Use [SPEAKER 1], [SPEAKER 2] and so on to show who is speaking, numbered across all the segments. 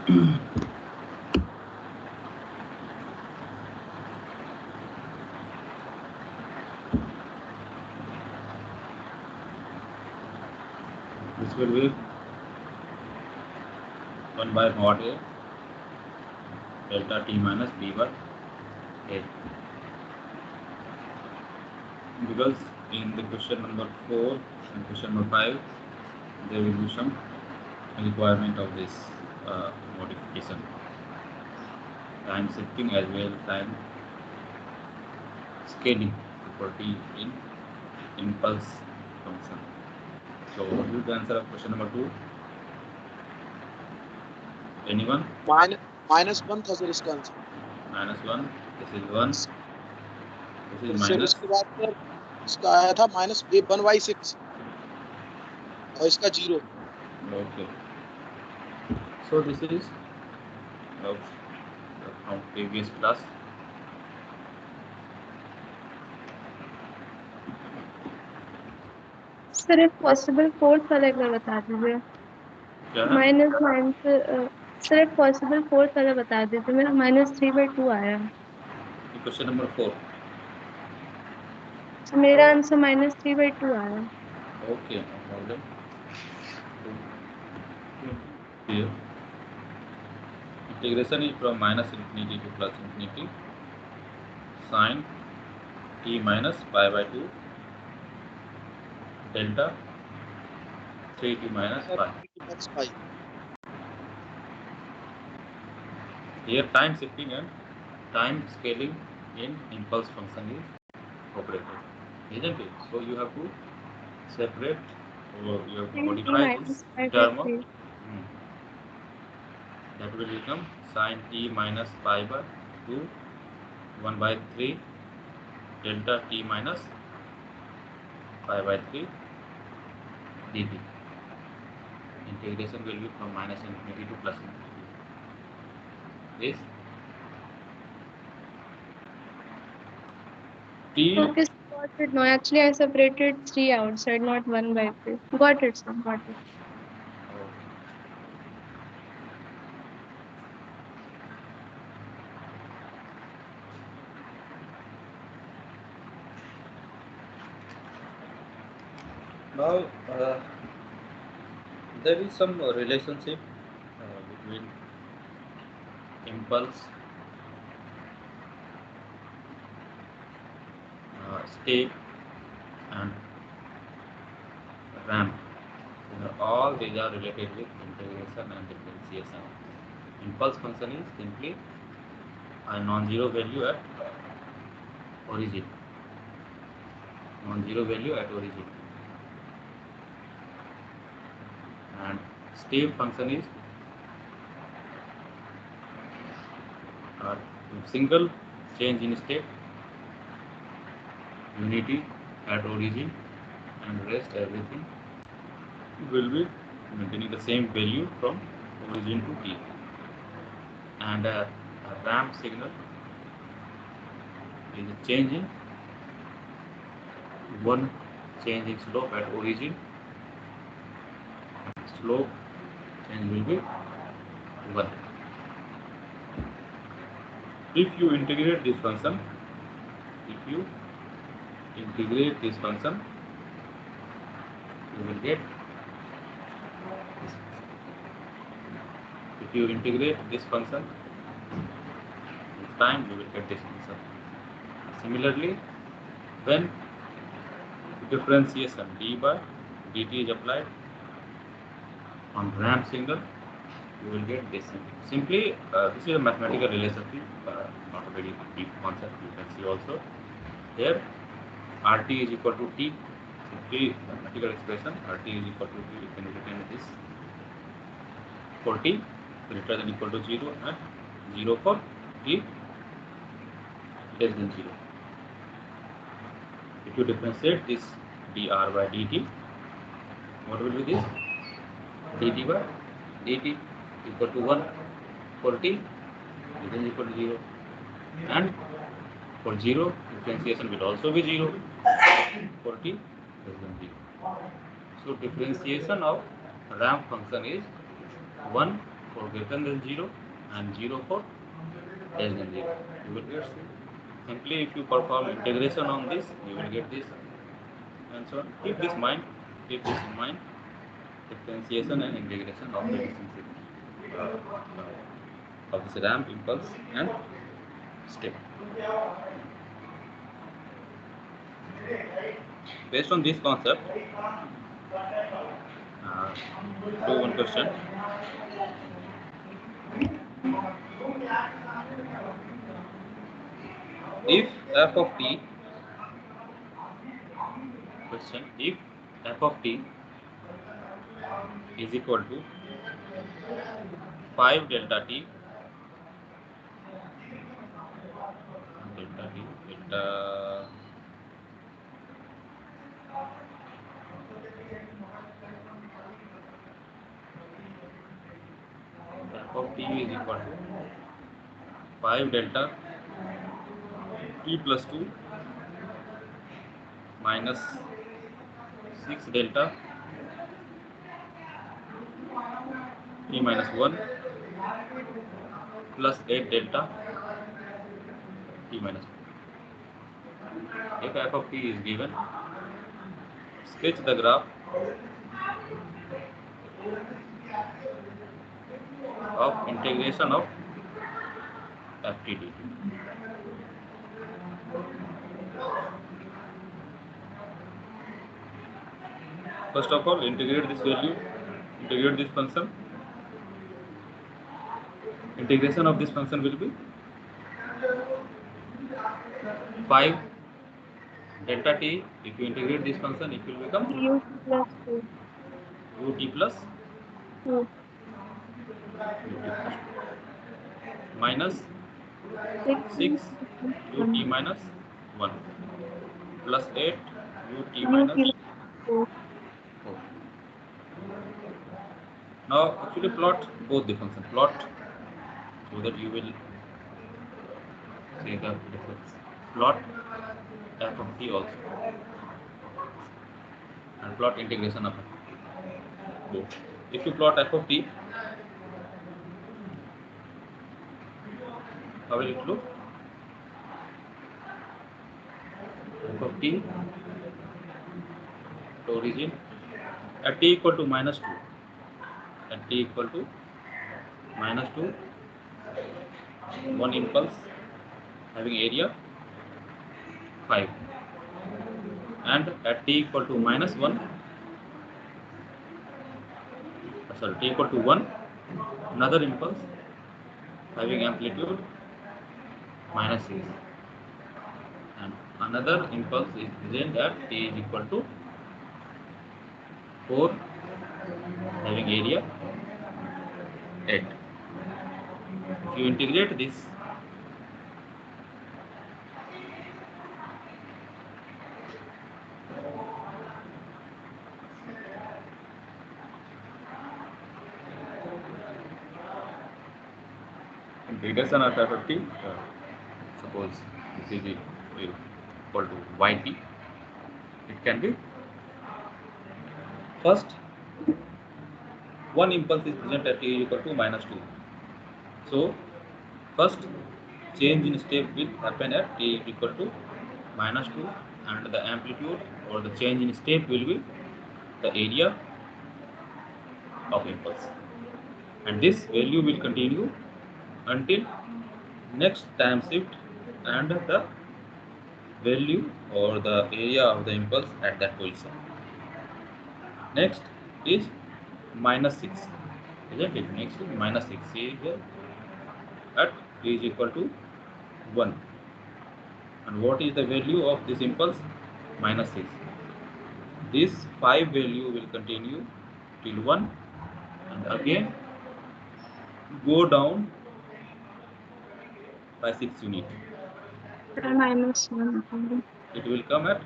[SPEAKER 1] This will be 1 by mod a delta t minus b by a, because in the question number 4 and question number 5 there will be some requirement of this modification, time shifting as well as time scaling property in impulse function. So what is the answer of question number 2? Anyone?
[SPEAKER 2] -1 था sir इसका answer.
[SPEAKER 1] -1, this is 1, this is
[SPEAKER 2] फिर
[SPEAKER 1] minus,
[SPEAKER 2] इसके बाद sir इसका आया था -1/6 और इसका 0।
[SPEAKER 1] okay. So this is from previous class.
[SPEAKER 3] Sir if possible fourth वाला एक बार बता दीजिए।
[SPEAKER 1] क्या है?
[SPEAKER 3] -9 से सर if possible fourth वाला बता दीजिए, मेरा -3/2 आया।
[SPEAKER 1] Question number 4.
[SPEAKER 3] मेरा आंसर -3/2 आया।
[SPEAKER 1] Okay, no problem. Here integration is from -infinity to +infinity sin t minus pi/2 delta 3t minus pi. Here time shifting and time scaling in impulse function is operated, isn't it? So you have to separate, or you have to modify this term of that will become sin t minus pi/2 1/3 delta t minus pi/3 dt. Integration will be from -infinity to +infinity. Yes. T.
[SPEAKER 3] Okay, got it. No, actually I separated 3 outside, not 1/3. Got it, sir. Got it.
[SPEAKER 1] Now there is some relationship between impulse, step and ramp. All these are related with integration and differentiation. Impulse function is simply a non-zero value at origin. Non-zero value at origin. And step function is a single change in state, unity at origin, and rest everything will be maintaining the same value from origin to t. And a ramp signal is a change in one change in slope at origin. Slope change will be 1. If you integrate this function, you will get this. If you integrate this function with time, you will get this function. Similarly, when differentiation d/dt is applied on ramp signal, you will get this. Simply, this is a mathematical relationship, not a very deep concept. You can see also here RT is equal to T. Simply mathematical expression, RT is equal to T. You can written this for T greater than equal to 0 and 0 for T less than 0. If you differentiate this dr/dt, what will be this? dt/dt equal to 1 for t less than equal to 0, and for 0 differentiation will also be 0 for t less than 0. So differentiation of ramp function is 1 for greater than 0 and 0 for less than 0. You will get C. Simply if you perform integration on this, you will get this and so on. Keep this in mind, differentiation and integration of the of this ramp, impulse and step. Based on this concept, do one question. If f of t, question, if f of t is equal to 5 delta t, f of t is equal to 5 delta t plus 2 minus 6 delta t minus 1 plus 8 delta t minus 2. If f of t is given, sketch the graph of integration of ft dt. First of all, integrate this value, integrate this function. Integration of this function will be 5 delta t. If you integrate this function, it will become
[SPEAKER 3] ut plus 2.
[SPEAKER 1] ut plus
[SPEAKER 3] 2.
[SPEAKER 1] minus 6 ut minus 1 plus 8 ut minus
[SPEAKER 3] 4.
[SPEAKER 1] 4. Now actually plot both the function. Plot so that you will see the difference. Plot f of t also and plot integration of both. If you plot f of t, how will it look? F of t to origin at t equal to minus 2. At t equal to minus 2, one impulse having area 5, and at t equal to minus 1, t equal to 1, another impulse having amplitude minus 6, and another impulse is present at t is equal to 4 having area 8. If you integrate this, integration of f of t, suppose this is equal to yt, it can be first one impulse is present at t equal to minus 2. So first change in step will happen at t equal to minus 2, and the amplitude or the change in step will be the area of impulse, and this value will continue until next time shift and the value or the area of the impulse at that position. Next is minus 6, isn't it? Next is minus 6. See here at t is equal to 1, and what is the value of this impulse? Minus 6. This 5 value will continue till 1 and again go down by 6 units.
[SPEAKER 3] Minus 1.
[SPEAKER 1] It will come at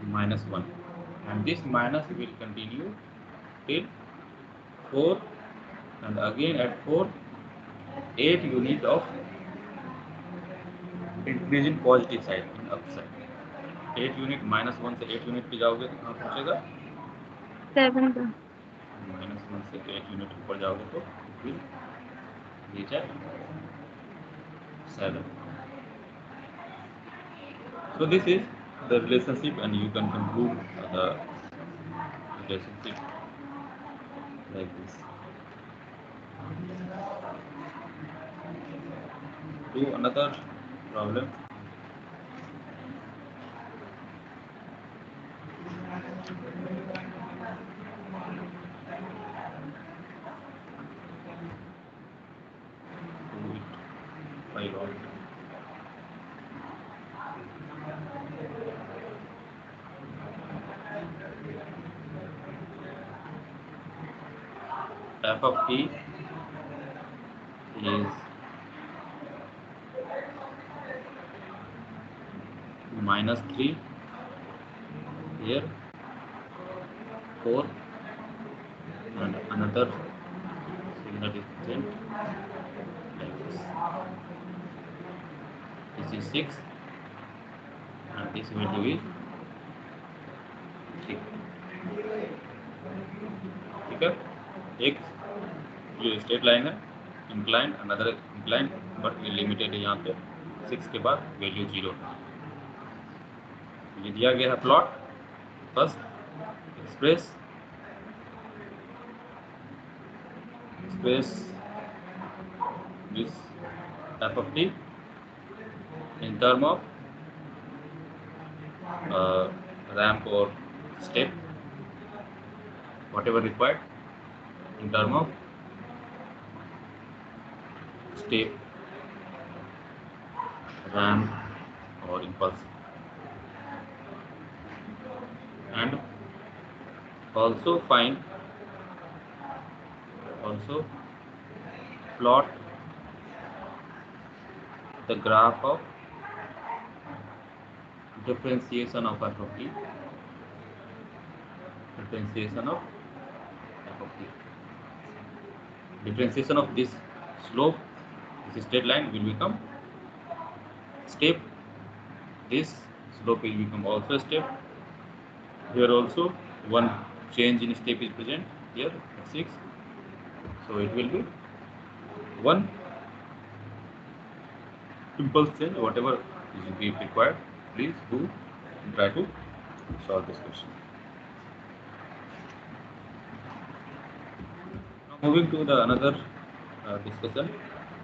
[SPEAKER 1] minus 1, and this minus will continue till 4, and again at 4 8 unit of increase in positive side, in upside. 8 unit minus 1 से 8 unit पे जाओगे तो कहाँ पहुँचेगा?
[SPEAKER 3] 7 का
[SPEAKER 1] minus 1 से 8 unit ऊपर जाओगे तो will reach at 7. So this is the relationship, and you can conclude the relationship like this. Do another problem. Do it by round. F of t is -3 here, 4, and another signal is present like this. This is 6 and this value is 3. ठीक है, एक जो straight line है incline, another incline, but ये limited है यहाँ पे 6 के बाद वैल्यू 0 है। ये दिया गया है plot. First express this f of t in term of ramp or step, whatever required in term of step, ramp or impulse, and also plot the graph of differentiation of f of t, differentiation of f of t. Differentiation of this slope, this straight line will become step. This slope will become also a step. Here also one change in step is present here at 6. So it will be one impulse change, whatever is required. Please do and try to solve this question. Now moving to the another discussion,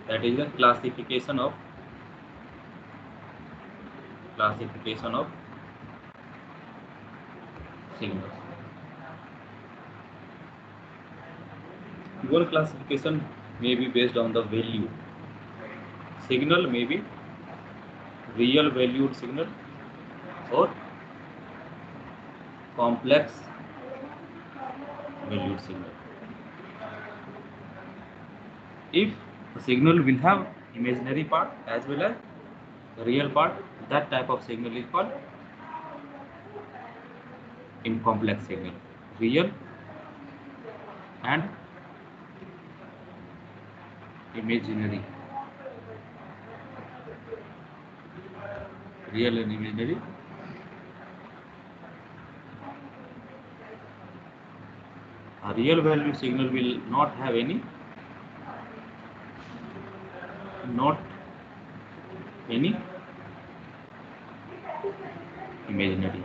[SPEAKER 1] that is the classification of signals. Your classification may be based on the value. Signal may be real valued signal or complex valued signal. If the signal will have imaginary part as well as the real part, that type of signal is called incomplex signal. Real and imaginary. Real and imaginary. A real value signal will not have any imaginary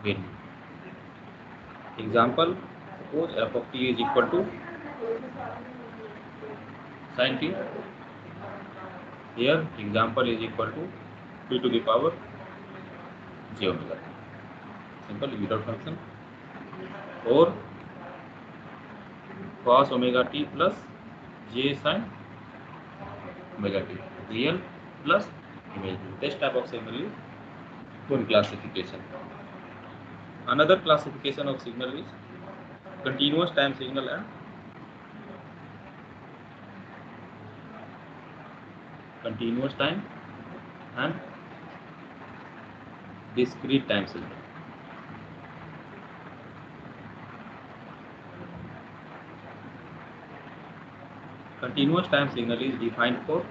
[SPEAKER 1] value. Example, suppose f of t is equal to sin t. Here example is equal to p to the power j omega t. Simple without function. Or cos omega t plus j sin omega t. Real plus imaginary. This type of signal is one classification. Another classification of signal is continuous time signal and discrete time signal. Continuous time signal is defined for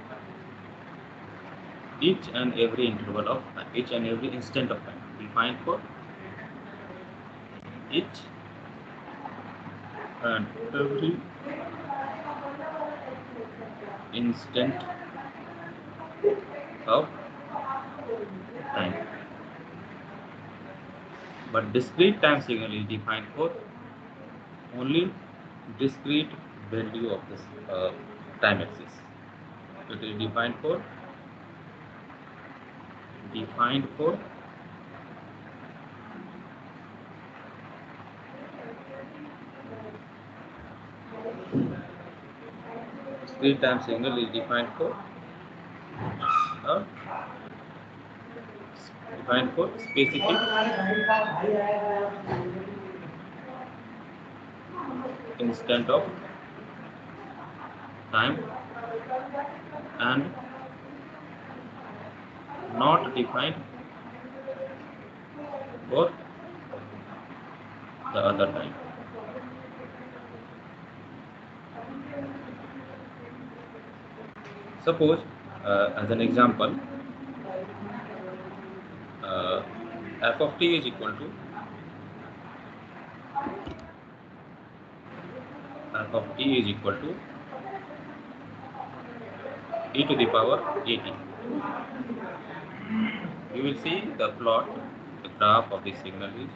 [SPEAKER 1] each and every interval of time, each and every instant of time. Defined for each and every instant of time. But discrete time signal is defined for only discrete value of this time axis. It is defined for discrete time signal is defined for specific instant of time and not defined for the other time. Suppose, as an example, f of t is equal to e to the power at. You will see the plot, the graph of the signal is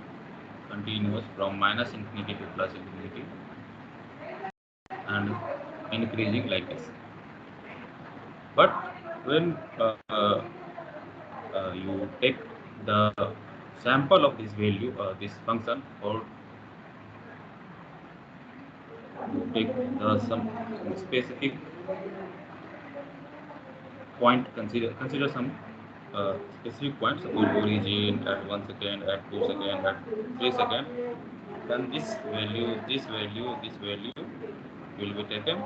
[SPEAKER 1] continuous from minus infinity to plus infinity and increasing like this. But when you take the sample of this value, this function, or you take some specific point, consider some specific point, suppose origin at 1 second, at 2 second, at 3 second, then this value will be taken,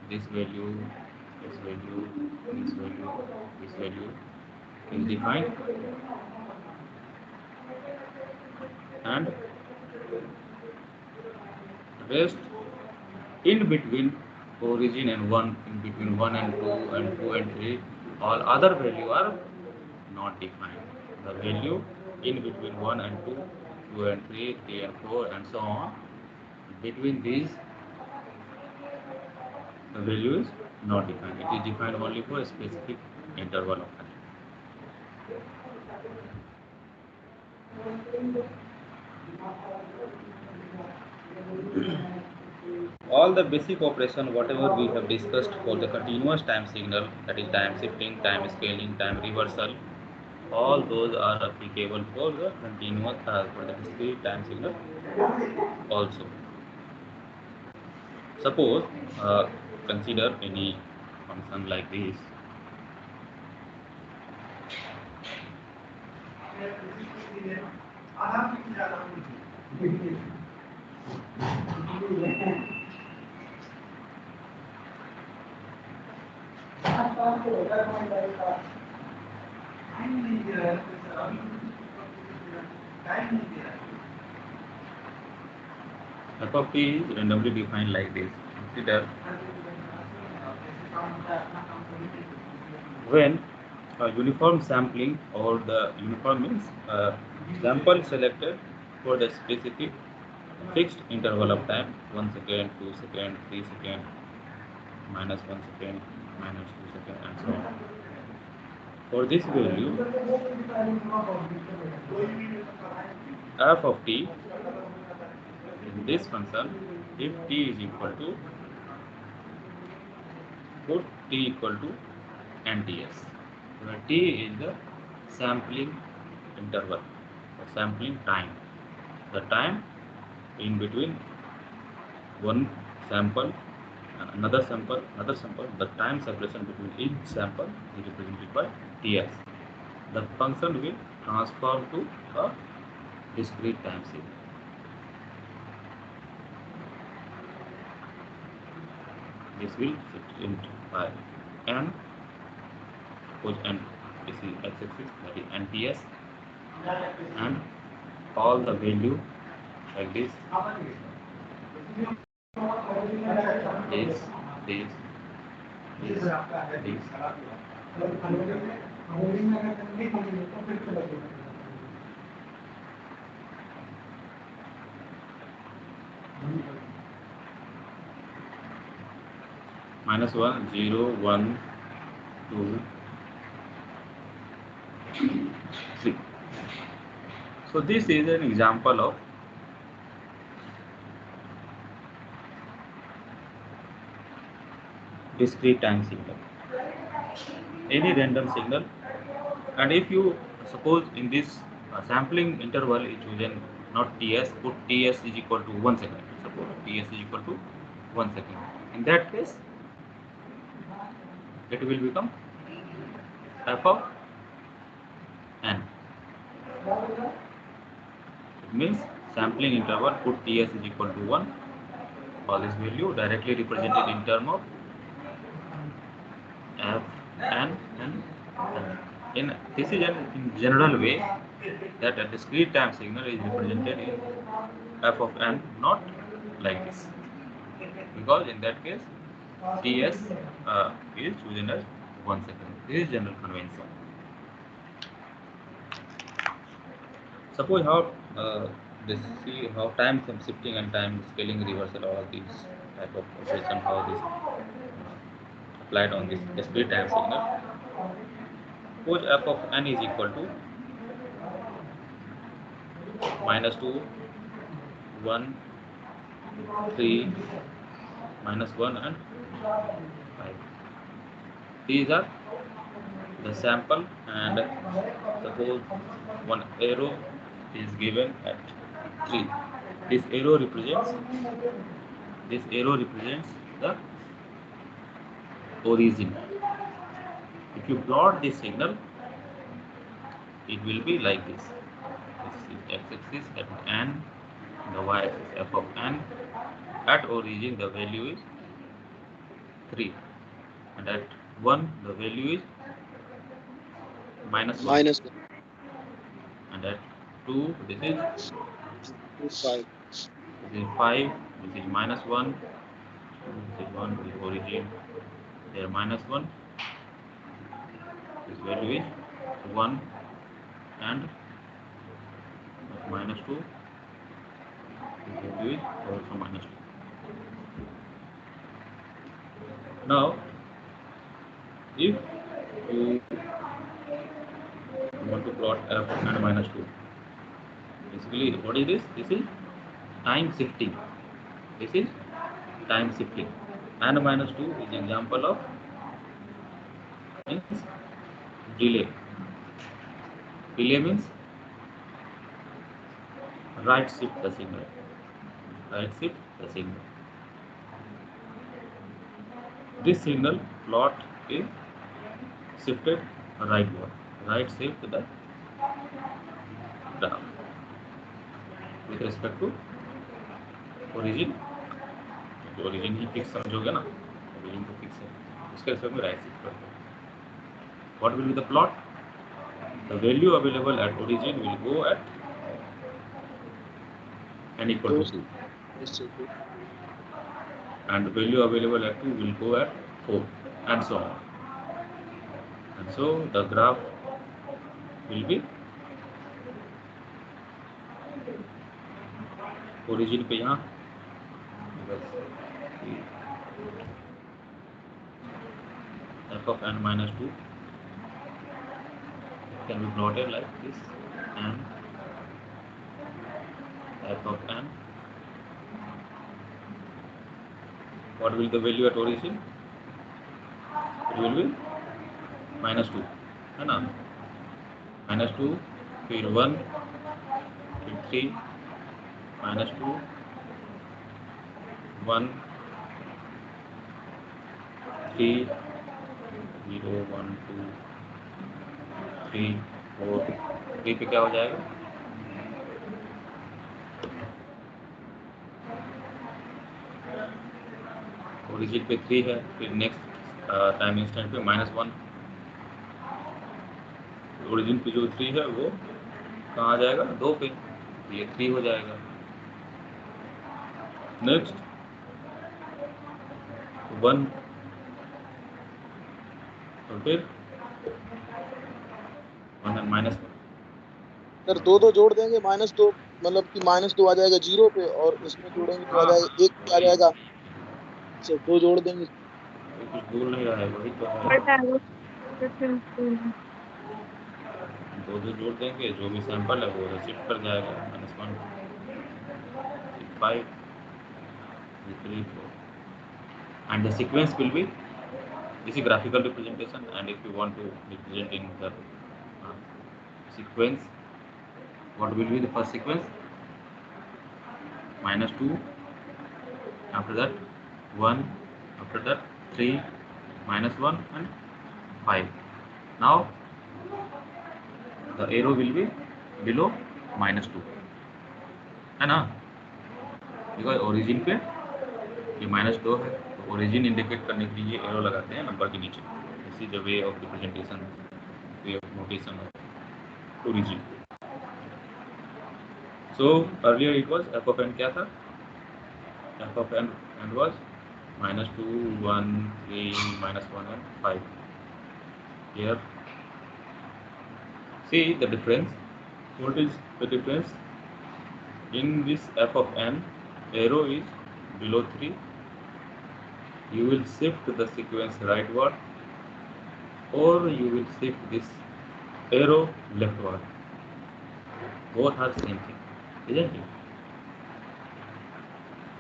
[SPEAKER 1] this value is defined, and rest in between origin and 1, in between 1 and 2 and 2 and 3, all other value are not defined. The value in between 1 and 2, 2 and 3, 3 and 4 and so on, between these the value is not defined. It is defined only for a specific interval of time. All the basic operation whatever we have discussed for the continuous time signal, that is time shifting, time scaling, time reversal, all those are applicable for the continuous for the discrete time signal also. Suppose consider any function like this. F of t is randomly defined like this. Consider when uniform sampling, or the uniform means sample selected for the specific fixed interval of time, 1 second, 2 second, 3 second, minus 1 second, minus 2 second, and so on. For this value, f of t in this function, if t is equal to, put t equal to nts, where t is the sampling interval, or sampling time, the time in between one sample and another sample, the time separation between each sample is represented by ts. The function will transform to a discrete time signal. This will fit into by n, suppose n, this is x-axis, that is nts, and all the value like this, this. -1, 0, 1, 2, 3. So this is an example of discrete time signal, any random signal. And if you suppose in this sampling interval is chosen not ts, put ts is equal to 1 second. Suppose ts is equal to 1 second. In that case, it will become f of n. It means sampling interval, put ts is equal to 1. All this value directly represented in term of f n and n. This is in general way that a discrete time signal is represented in f of n, not like this, because in that case ts is chosen as 1 second. This is general convention. Suppose how this, see how time shifting and time scaling reversal, all these type of operation, how this applied on this discrete time signal. Suppose f of n is equal to -2, 1, 3, -1 and 5. These are the sample, and suppose one arrow is given at 3. This arrow represents the origin. If you plot this signal, it will be like this. This is x-axis at n, the y-axis f of n. At origin the value is 3, and at 1 the value is -1, and at 2 this is
[SPEAKER 2] 5.
[SPEAKER 1] This is 5, this is -1, this is 1, this is origin, there -1, this value is 1, and -2, this value is also -2. Now, if you want to plot f and -2, basically what is this? This is time shifting. This is time shifting. And -2 is example of means delay. Delay means right shift the signal. Right shift the signal. This signal plot is shifted rightward. Right shift the graph with respect to origin. तो origin ही fix समझोगे ना, origin तो fix है, उसके respect में right shift करते हैं. What will be the plot? The value available at origin will go at n equal to 2, and the value available at 2 will go at 4, and so on. And so the graph will be origin पे यहाँ f of n minus 2 can be plotted like this, and f of n. What will the value at origin? It will be -2, है ना? -2, फिर 1, फिर 3, -2, 1, 3, 0, 1, 2, 3, 4. 3 पे क्या हो जाएगा? ओरिजिन पे 3 है, फिर नेक्स्ट टाइम इंस्टेंट पे -1. ओरिजिन पे जो 3 है वो कहाँ आ जाएगा? 2 पे, ये 3 हो जाएगा. नेक्स्ट 1, और फिर 1 और -1.
[SPEAKER 2] सर 2 जोड़ देंगे, -2 मतलब कि -2 आ जाएगा 0 पे, और इसमें जोड़ेंगे तो आ
[SPEAKER 1] हाँ
[SPEAKER 2] जाएगा 1 पे आ
[SPEAKER 1] वही
[SPEAKER 2] जाएगा, सिर्फ 2 जोड़ देंगे।
[SPEAKER 1] वो कुछ दूर नहीं रहा है, वही तो है।
[SPEAKER 3] But I was different.
[SPEAKER 1] दो दो जोड़ देंगे, जो भी सैंपल है वो शिफ्ट कर जाएगा, -1 5 3 4, and the sequence will be, this is graphical representation, and if you want to represent in the sequence, what will be the first sequence? -2, after that 1, after that 3, -1 and 5. Now the arrow will be below -2, है ना, because origin पे ये -2 है, तो origin indicate करने के लिए arrow लगाते हैं नंबर के नीचे। This is the way of representation, way of notation of origin. So earlier it was f of n, क्या था, f of n was -2, 1, 3, -1 and 5. Here see the difference. What is the difference? In this f of n, arrow is below 3, you will shift the sequence rightward, or you will shift this arrow leftward. Both are same thing, isn't it?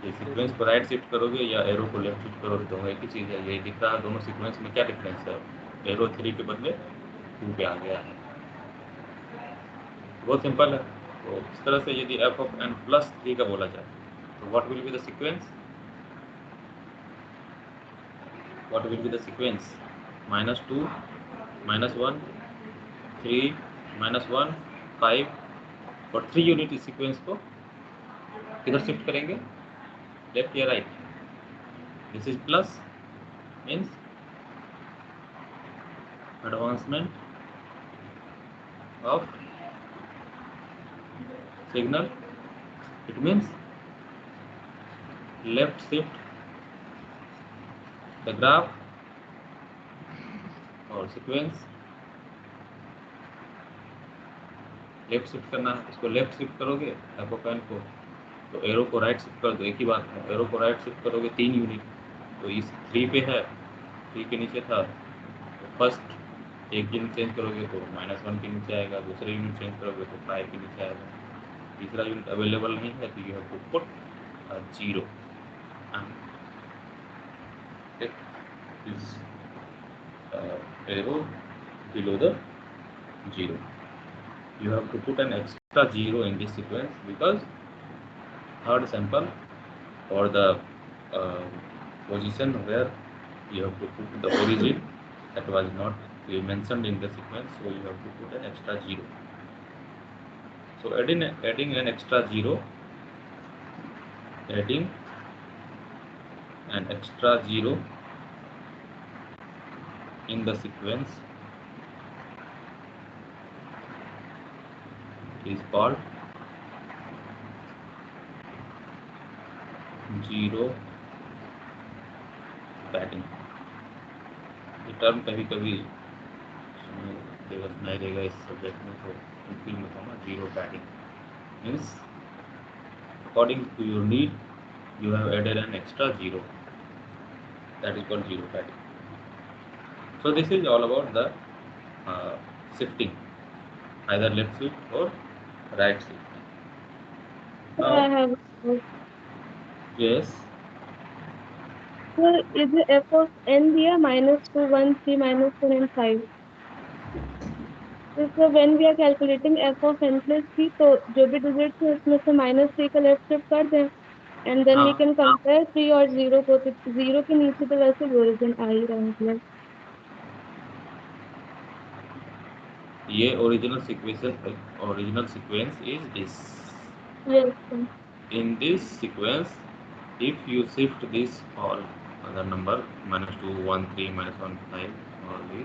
[SPEAKER 1] ये sequence को right shift करोगे या arrow को left shift करोगे, दोनों एक ही चीज़ है। ये दिख रहा है दोनों सीक्वेंस में क्या डिफरेंस है, एरो 3 के बदले 2 पे आ गया है, बहुत सिंपल है। तो इस तरह से यदि f of n plus 3 का बोला जाए तो what will be the sequence? What will be the sequence? -2, -1, 3, -1, 5 और 3 यूनिट इस सीक्वेंस को किधर शिफ्ट करेंगे, लेफ्ट या right? This is plus, means advancement of signal, it means left shift the graph और sequence, लेफ्ट शिफ्ट करना है, इसको लेफ्ट शिफ्ट करोगे f of n को, तो एरो को राइट शिफ्ट कर दो, एक ही बात है। एरो को राइट शिफ्ट करोगे 3 यूनिट, तो इस 3 पे है, 3 के नीचे था, तो फर्स्ट एक यूनिट चेंज करोगे तो -1 के नीचे आएगा, दूसरे यूनिट चेंज करोगे तो 5 के नीचे आएगा, तीसरा यूनिट अवेलेबल नहीं है तो you have to put 0 is arrow below the 0. You have to put an extra 0 in this sequence because third sample or the position where you have to put the origin that was not mentioned in the sequence, so you have to put an extra 0. So adding an extra 0, adding an extra 0 in the sequence is called 0 padding. ये term कभी कभी नहीं रहेगा इस subject में, तो confuse मत होना। 0 padding means according to your need you have added an extra 0, that is called 0 padding. So this is all about the shifting, either left shift or right shift.
[SPEAKER 3] So I have.
[SPEAKER 1] Yes,
[SPEAKER 3] So is the f of n दिया -2, 1, 3, -4 and 5. So when we are calculating f of n plus 3, तो जो भी digit है उसमें से -3 का left shift कर दें, एंड देन वी
[SPEAKER 1] हाँ,
[SPEAKER 3] कैन कंपेयर 3 और 0 को, तो 0 के नीचे तो वैसे भी ओरिजिन आ ही रहा है मतलब।
[SPEAKER 1] ये original sequence is this.
[SPEAKER 3] Yes.
[SPEAKER 1] In this sequence, if you shift this all other number -2, 1, 3, -1, 5 or the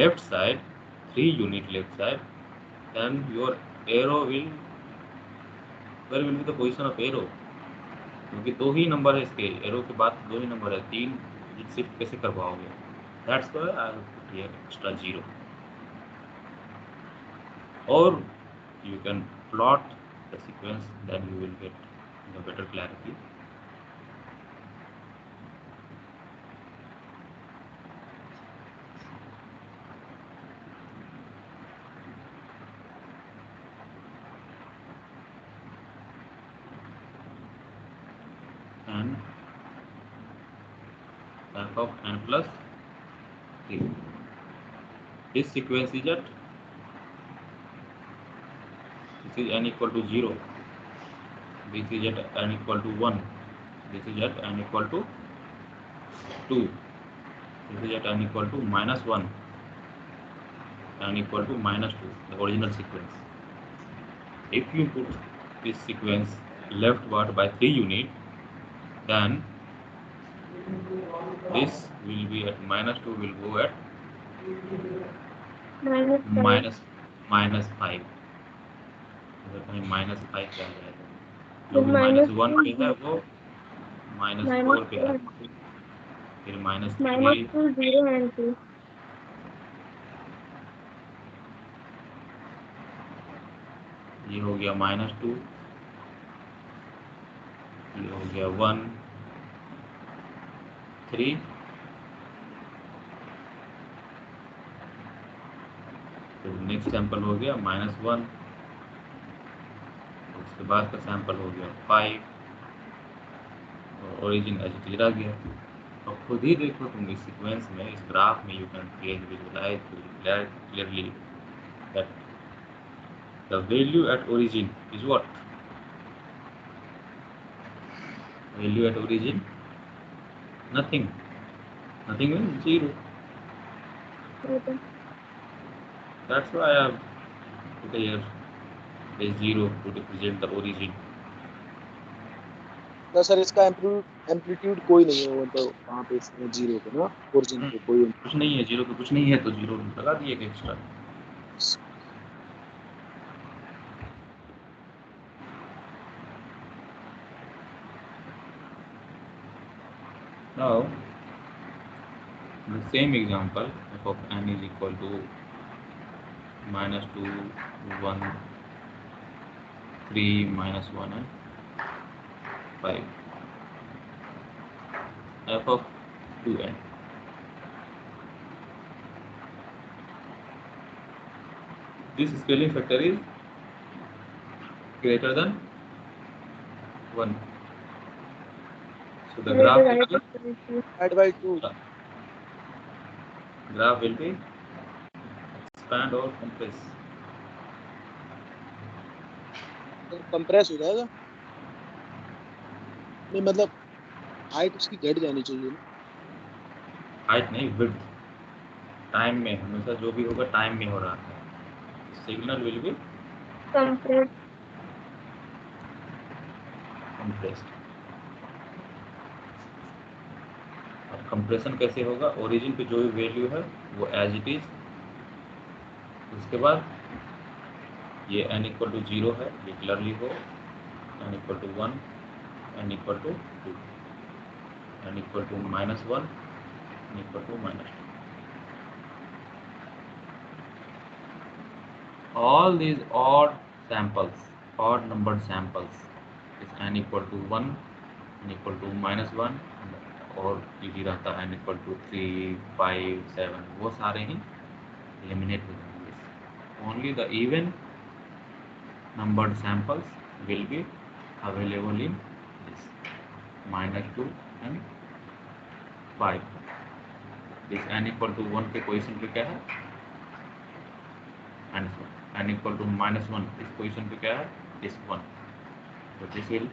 [SPEAKER 1] left side, 3 unit left side, then your arrow will, where will be the position of arrow? क्योंकि 2 ही number है इसके, arrow के बाद 2 ही number है, 3 shift कैसे कर पाओगे? That's why I have put here extra 0, और you can plot the sequence, then you will get the better clarity. And f of n plus 3. This sequence is at, this is n equal to 0, this is at n equal to 1, this is at n equal to 2, this is at n equal to minus 1, n equal to minus 2, the original sequence. If you put this sequence leftward by 3 units, then this will be at minus 2 will go at minus 5. Minus 5 क्या जाएगा, जो भी minus 1 पे है वो minus 4 पे है, फिर माइनस 3,
[SPEAKER 3] 0 and 2.
[SPEAKER 1] ये हो गया माइनस 2, ये हो गया 1, 3, फिर नेक्स्ट सैंपल हो गया माइनस 1, उसके बाद का सैंपल हो गया 5, और ओरिजिन एज इट इज रह गया. तो खुद ही देखो तुम इस सीक्वेंस में, इस ग्राफ में, you can visualise clearly that the value at origin is what? Value at origin, nothing. Nothing means 0.
[SPEAKER 3] Okay.
[SPEAKER 1] That's why I have put here a 0 to represent the origin.
[SPEAKER 2] ना sir इसका amplitude कोई नहीं है, मतलब वहाँ पे 0 पे ना ओरिजिन पे कोई
[SPEAKER 1] कुछ नहीं है, 0 पे कुछ नहीं है, तो 0 लगा दिए extra. Now the same example, f of n is equal to minus 2, 1, 3, minus 1 and 5. F of 2n. This scaling factor is greater than 1. So the graph will be
[SPEAKER 2] divide by 2.
[SPEAKER 1] Graph will be expand or compress.
[SPEAKER 2] तो compress हो जाएगा नहीं, मतलब height उसकी घट जानी चाहिए ना.
[SPEAKER 1] हाइट नहीं, विड्थ. टाइम में हमेशा जो भी होगा टाइम में हो रहा है. Signal will be compressed. और कंप्रेशन कैसे होगा? ओरिजिन पे जो भी वैल्यू है वो एज इट इज, उसके बाद ये n इक्वल टू 0 है, ये क्लियरली हो, n equal to 1, n equal to 2, n equal to minus 1, n equal to minus 2. All these odd samples, odd numbered samples is n equal to 1, n equal to minus 1, और ये रहता है n equal to 3, 5, 7, वो सारे ही eliminate हो जाएंगे. Only the even numbered samples will be available in this minus 2 and 5. This n equal to 1 के question पे क्या है? n equal to minus 1 इस पोजीशन पे क्या है? this 1. So this will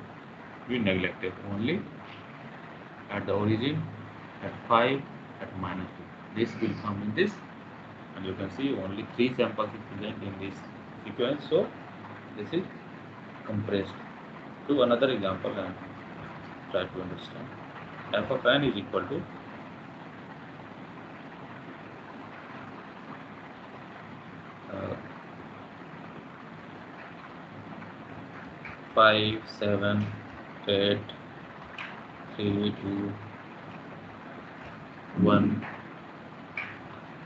[SPEAKER 1] be neglected. Only at the origin, at 5, at minus 2. This will come in this, and you can see only 3 samples is present in this sequence. So this is compressed. Do another example and try to understand. F of n is equal to 5, 7, 8, 3, 2, 1,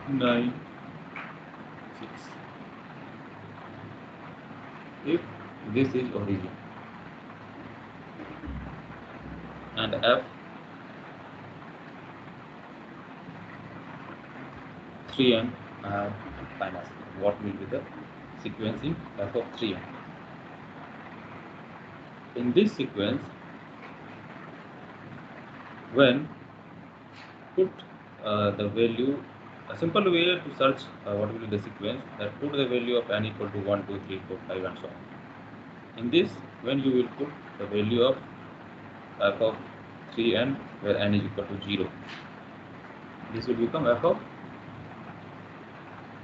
[SPEAKER 1] 9, 6. If This is origin, and F 3n minus. What will be the sequencing F of 3n? In this sequence, when put the value, a simple way to search what will be the sequence, that put the value of n equal to 1, 2, 3, 4, 5 and so on. In this, when you will put the value of f of 3n where n is equal to 0, this will become f of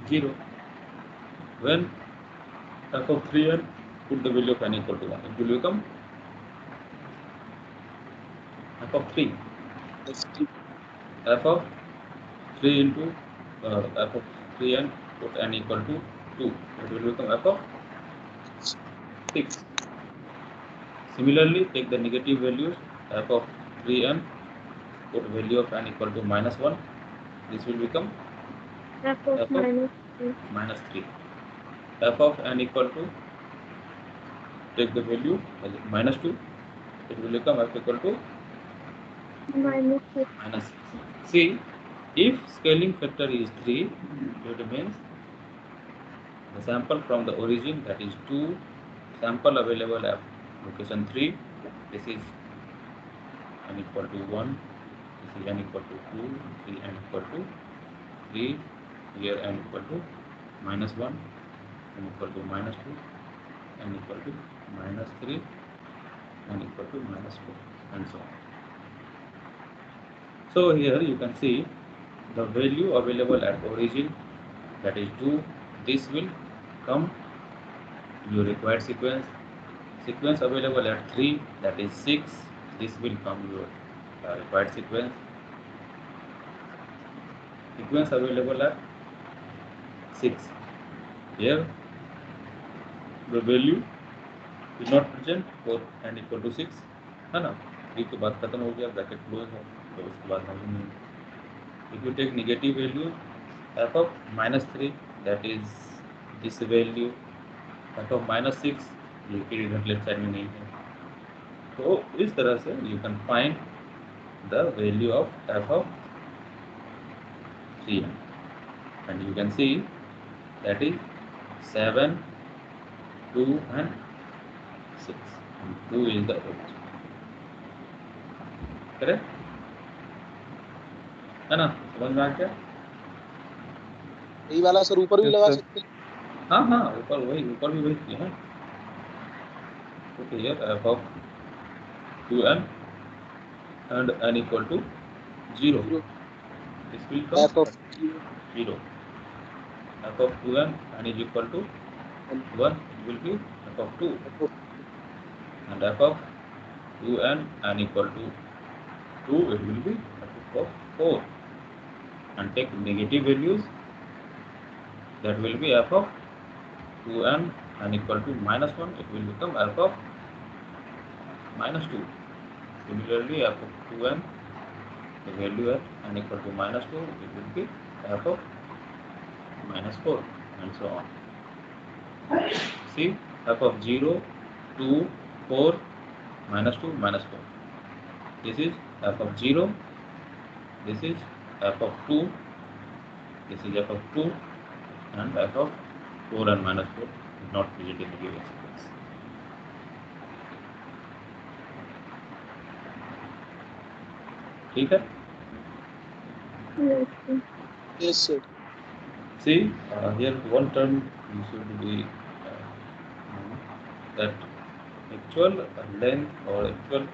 [SPEAKER 1] 0. When f of 3n put the value of n equal to 1, it will become f of 3. F of 3 into f of 3n put n equal to 2, it will become f of 6. Similarly, take the negative values, f of 3n put value of n equal to -1, this will become
[SPEAKER 3] f of minus 3.
[SPEAKER 1] -3. F of n equal to, take the value as -2, it will become f equal to
[SPEAKER 3] minus 6.
[SPEAKER 1] -6. See, if scaling factor is 3, it means the sample from the origin, that is 2, sample available at location 3, this is n equal to 1, this is n equal to 2, 3 n equal to 3, here n equal to -1, n equal to -2, n equal to -3, n equal to -4 and so on. So here you can see the value available at origin, that is 2, this will come your required sequence. Sequence available at 3, that is 6, this will come your required sequence. Sequence available at 6, here the value is not present for n equal to 6, है ना, 3 के बाद खत्म हो गया, bracket close है, तो उसके बाद मालूम नहीं. If you take negative value, f of -3, that is this value, f of -6, ये इधर लेफ्ट साइड में नहीं है. तो इस तरह से you can find the value of f of 3n, and you can see that is 7, 2 and 6, and 2 is the origin. Correct? है ना, समझ में आ गया?
[SPEAKER 2] यही वाला सर ऊपर भी लगा सकते हैं.
[SPEAKER 1] हाँ हाँ, ऊपर भी वही किया है. Okay, here f of 2n and n equal to 0. This will come
[SPEAKER 2] f of
[SPEAKER 1] 0. F of 2n n is equal to 1, it will be f of 2, and f of 2n n equal to 2, it will be f of 4. And take negative values, that will be f of 2n n equal to -1, it will become f of -2. Similarly, f of 2n, the value at n equal to -2, it will be f of -4 and so on. See, f of 0, 2, 4, -2, -4. This is f of 0, this is f of 2, this is f of 2, and f of 4 and -4 is not present in the given sequence. ठीक है?
[SPEAKER 3] Yes, sir.
[SPEAKER 2] yes sir.
[SPEAKER 1] See, here one term you should be know, that actual length or actual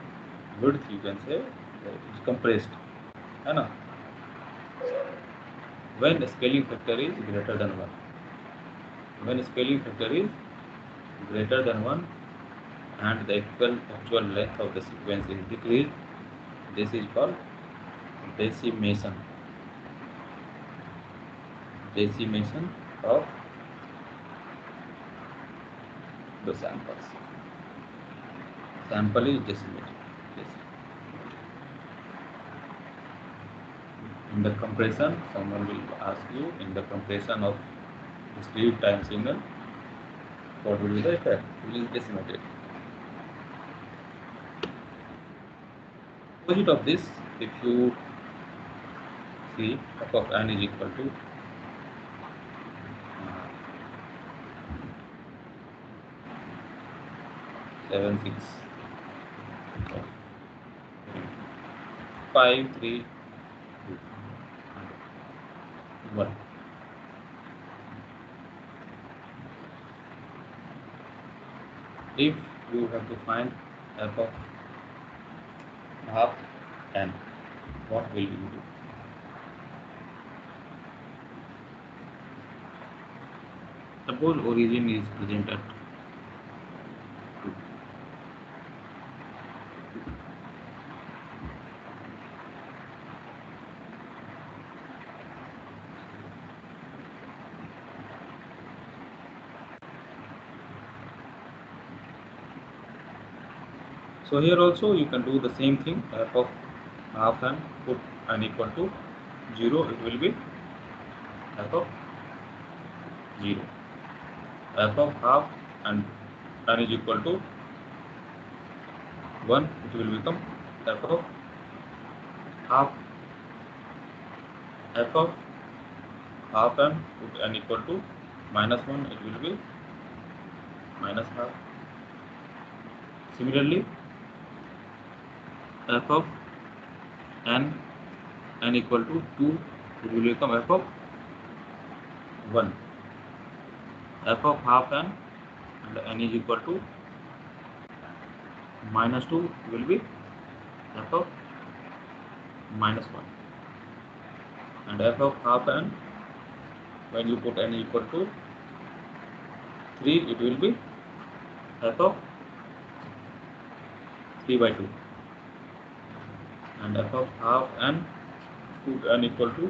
[SPEAKER 1] width, you can say, is compressed, है ना? When the scaling factor is greater than 1. When scaling factor is greater than 1 and the actual length of the sequence is decreased, this is called decimation. Decimation of the samples. Sample is decimated. In the compression, someone will ask you, in the compression of discrete time signal, what will be the effect? It will be decimated. Opposite of this, if you see f of n is equal to 7, 6, 5, 3, 2, 1. If you have to find f of half n, what will you do? Suppose origin is present at 2. So here also you can do the same thing, f of half n, put n equal to 0, it will be f of 0. F of half and n is equal to 1, it will become f of half. F of half n, put n equal to -1, it will be minus half. Similarly, f of n equal to 2, it will become f of 1. F of half n and n is equal to -2 will be f of -1. And f of half n, when you put n equal to 3, it will be f of 3/2. And f of half n, put n equal to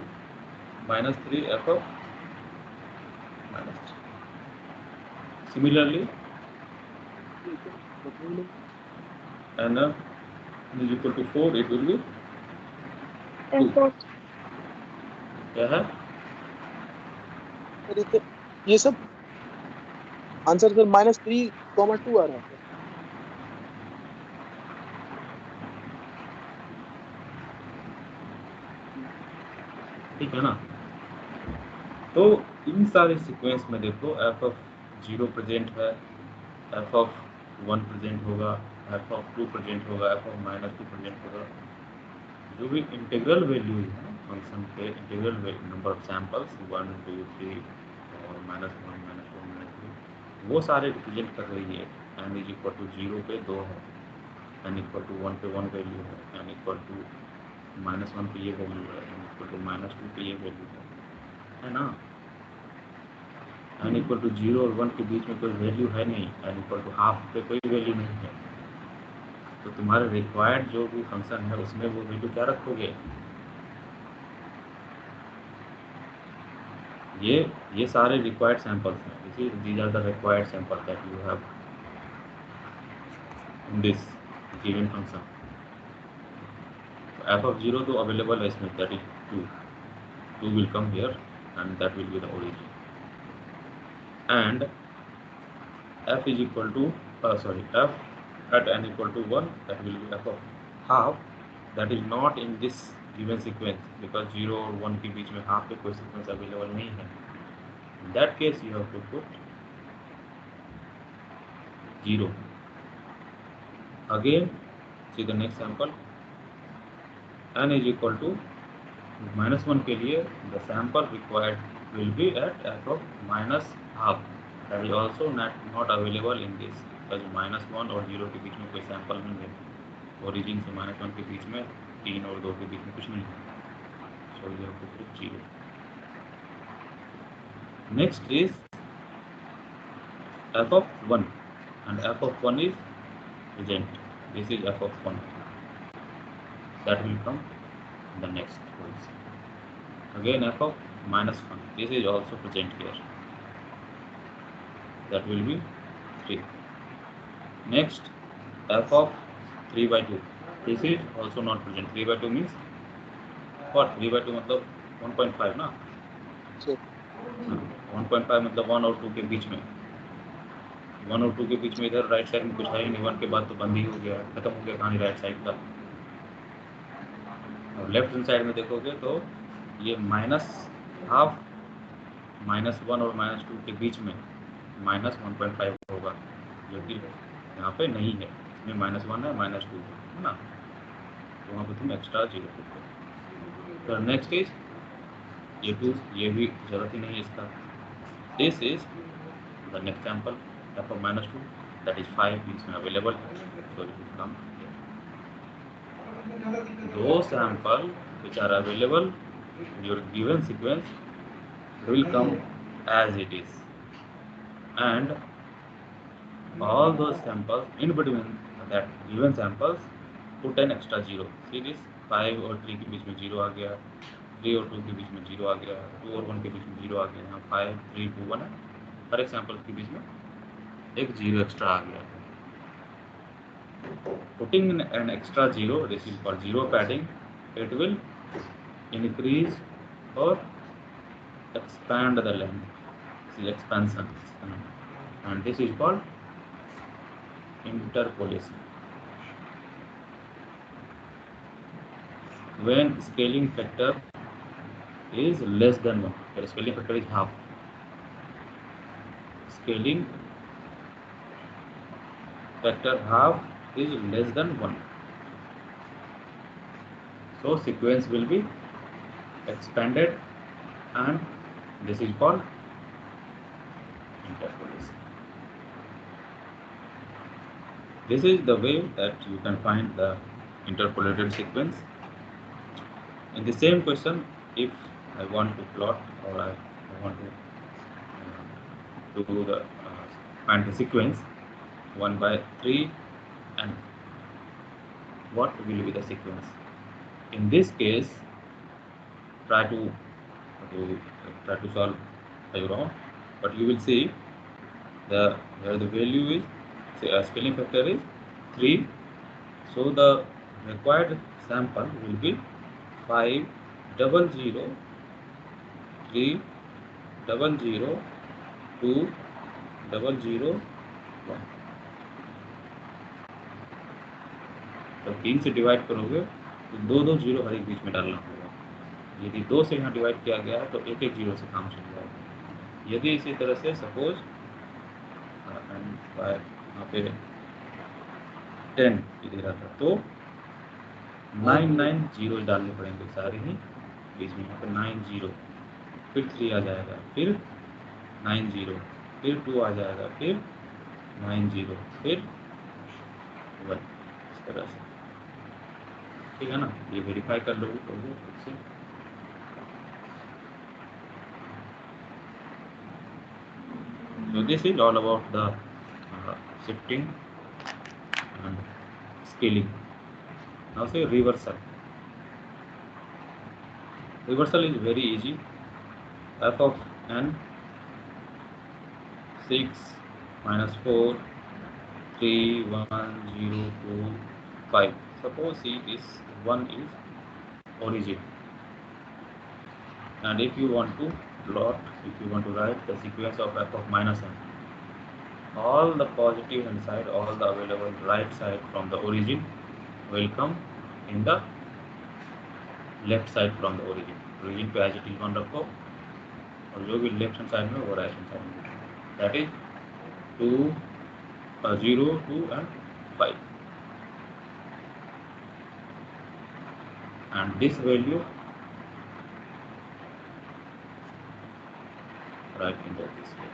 [SPEAKER 1] -3, f of -3. Similarly, n is equal to 4, it will be 2. क्या है?
[SPEAKER 2] ये सब answer sir -3,2 आ रहा है।
[SPEAKER 1] ठीक है ना? तो इन सारे सीक्वेंस में देखो f of 0 प्रेजेंट है, f of 1 प्रेजेंट होगा, f of 2 प्रेजेंट होगा, f of -2 प्रेजेंट होगा। जो भी इंटीग्रल वैल्यूज हैं फंक्शन के, इंटीग्रल नंबर ऑफ सैंपल्स 1, 2, 3 और -1, -2, -3, वो सारे रिप्रेजेंट कर रही है। n इज इक्वल टू 0 पे 2 है, n इक्वल टू 1 पे 1 वैल्यू है, n इक्वल टू -1 पे ये वैल्यू है, n इक्वल टू -2 पे ये वैल्यू है ना? n इक्वल टू 0 और 1 के बीच में कोई वैल्यू है नहीं, n इक्वल टू हाफ पे कोई वैल्यू नहीं है। तो तुम्हारे रिक्वायर्ड जो भी फंक्शन है उसमें वो वैल्यू क्या रखोगे? ये सारे रिक्वायर्ड सैंपल्स हैं। These are the required samples that you have in this given function. f of 0 तो अवेलेबल है इसमें, that is 2 will come here and that will be the origin. And f is equal to f at n equal to 1, that will be f of half, that is not in this given sequence because 0 और 1 के बीच में half पे कोई sequence available नहीं है. In that case you have to put 0. Again, see the next sample, n is equal to -1 के लिए the sample required will be at f of -half, that is also not available in this because -1 और 0 के बीच में कोई sample नहीं है, origin से -1 के बीच में 3 और 2 के बीच में कुछ नहीं है, so you have to put 0. Next is f of 1 and f of 1 is present. This is f of 1, that will come in the next position. Again f of -1, this is also present here, that will be 3. Next f of 3/2, this is also not present. 3/2 means what? 3/2 मतलब 1.5 ना, 1.5 मतलब 1 और 2 के बीच में, 1 और 2 के बीच में इधर राइट साइड में कुछ है ही नहीं, 1 के बाद तो बंद ही हो गया, खत्म हो गया कहानी राइट साइड का। और लेफ्ट हैंड साइड में देखोगे तो ये -12 -1 और -2 के बीच में -1.5 होगा, जो कि यहाँ पे नहीं है, इसमें -1 है -2 है ना, तो वहाँ पे तुम एक्स्ट्रा 0 देते। तो नेक्स्ट इज ये भी जरूरत ही नहीं है इसका। This is the next sample f of -2 that is 5 इसमें अवेलेबल है, so it will come here. Those sample which are available in your given sequence will come as it is, and all those samples in between that given samples put an extra 0. See this 5 और 3 के बीच में 0 आ गया, 3 और 2 के बीच में 0 आ गया, 2 और 1 के बीच में 0 आ गया, यहाँ 5 3 2 1 है, हर एक सैंपल के बीच में एक 0 एक्स्ट्रा आ गया। Putting in an extra 0, this is called 0 padding. It will increase or expand the length. This is expansion, and this is called interpolation. When scaling factor is less than 1, the scaling factor is half. Scaling factor half is less than 1. So sequence will be expanded, and this is called interpolation. This is the way that you can find the interpolated sequence. In the same question, if I want to plot, or I want to do the find the sequence 1 by 3, and what will be the sequence? In this case, try to solve by your own, but you will see where the value is, say scaling factor is 3, so the required sample will be 5 0 0 3 0 0 2 0 0 1। तो 3 से divide करोगे तो 2 2 0 हर एक बीच में डालना होगा। यदि 2 से यहाँ डिवाइड किया गया है तो एक एक 0 से काम चल जाएगा। यदि इसी तरह से सपोज यहाँ पे 10 दे रहा था तो 9 9 0 डालने पड़ेंगे सारे ही बीच में। यहाँ पे 9 0, फिर 3 आ जाएगा, फिर 9 0, फिर 2 आ जाएगा, फिर 9 0, फिर 1, इस तरह से, ठीक है ना। ये वेरीफाई कर लोगे तो वो ठीक से। So this is all about the shifting and scaling. Now say reversal. Reversal is very easy. F of n 6 minus 4 3 1 0 2 5. Suppose see this 1 is origin, and if you want to plot, if you want to write the sequence of f of minus n, all the positive hand side, all the available right side from the origin will come in the left side from the origin. Origin पे as it is 1 रखो, और जो भी left hand side में वो right hand side में, that is 2 0 2 and 5, and this value right in this way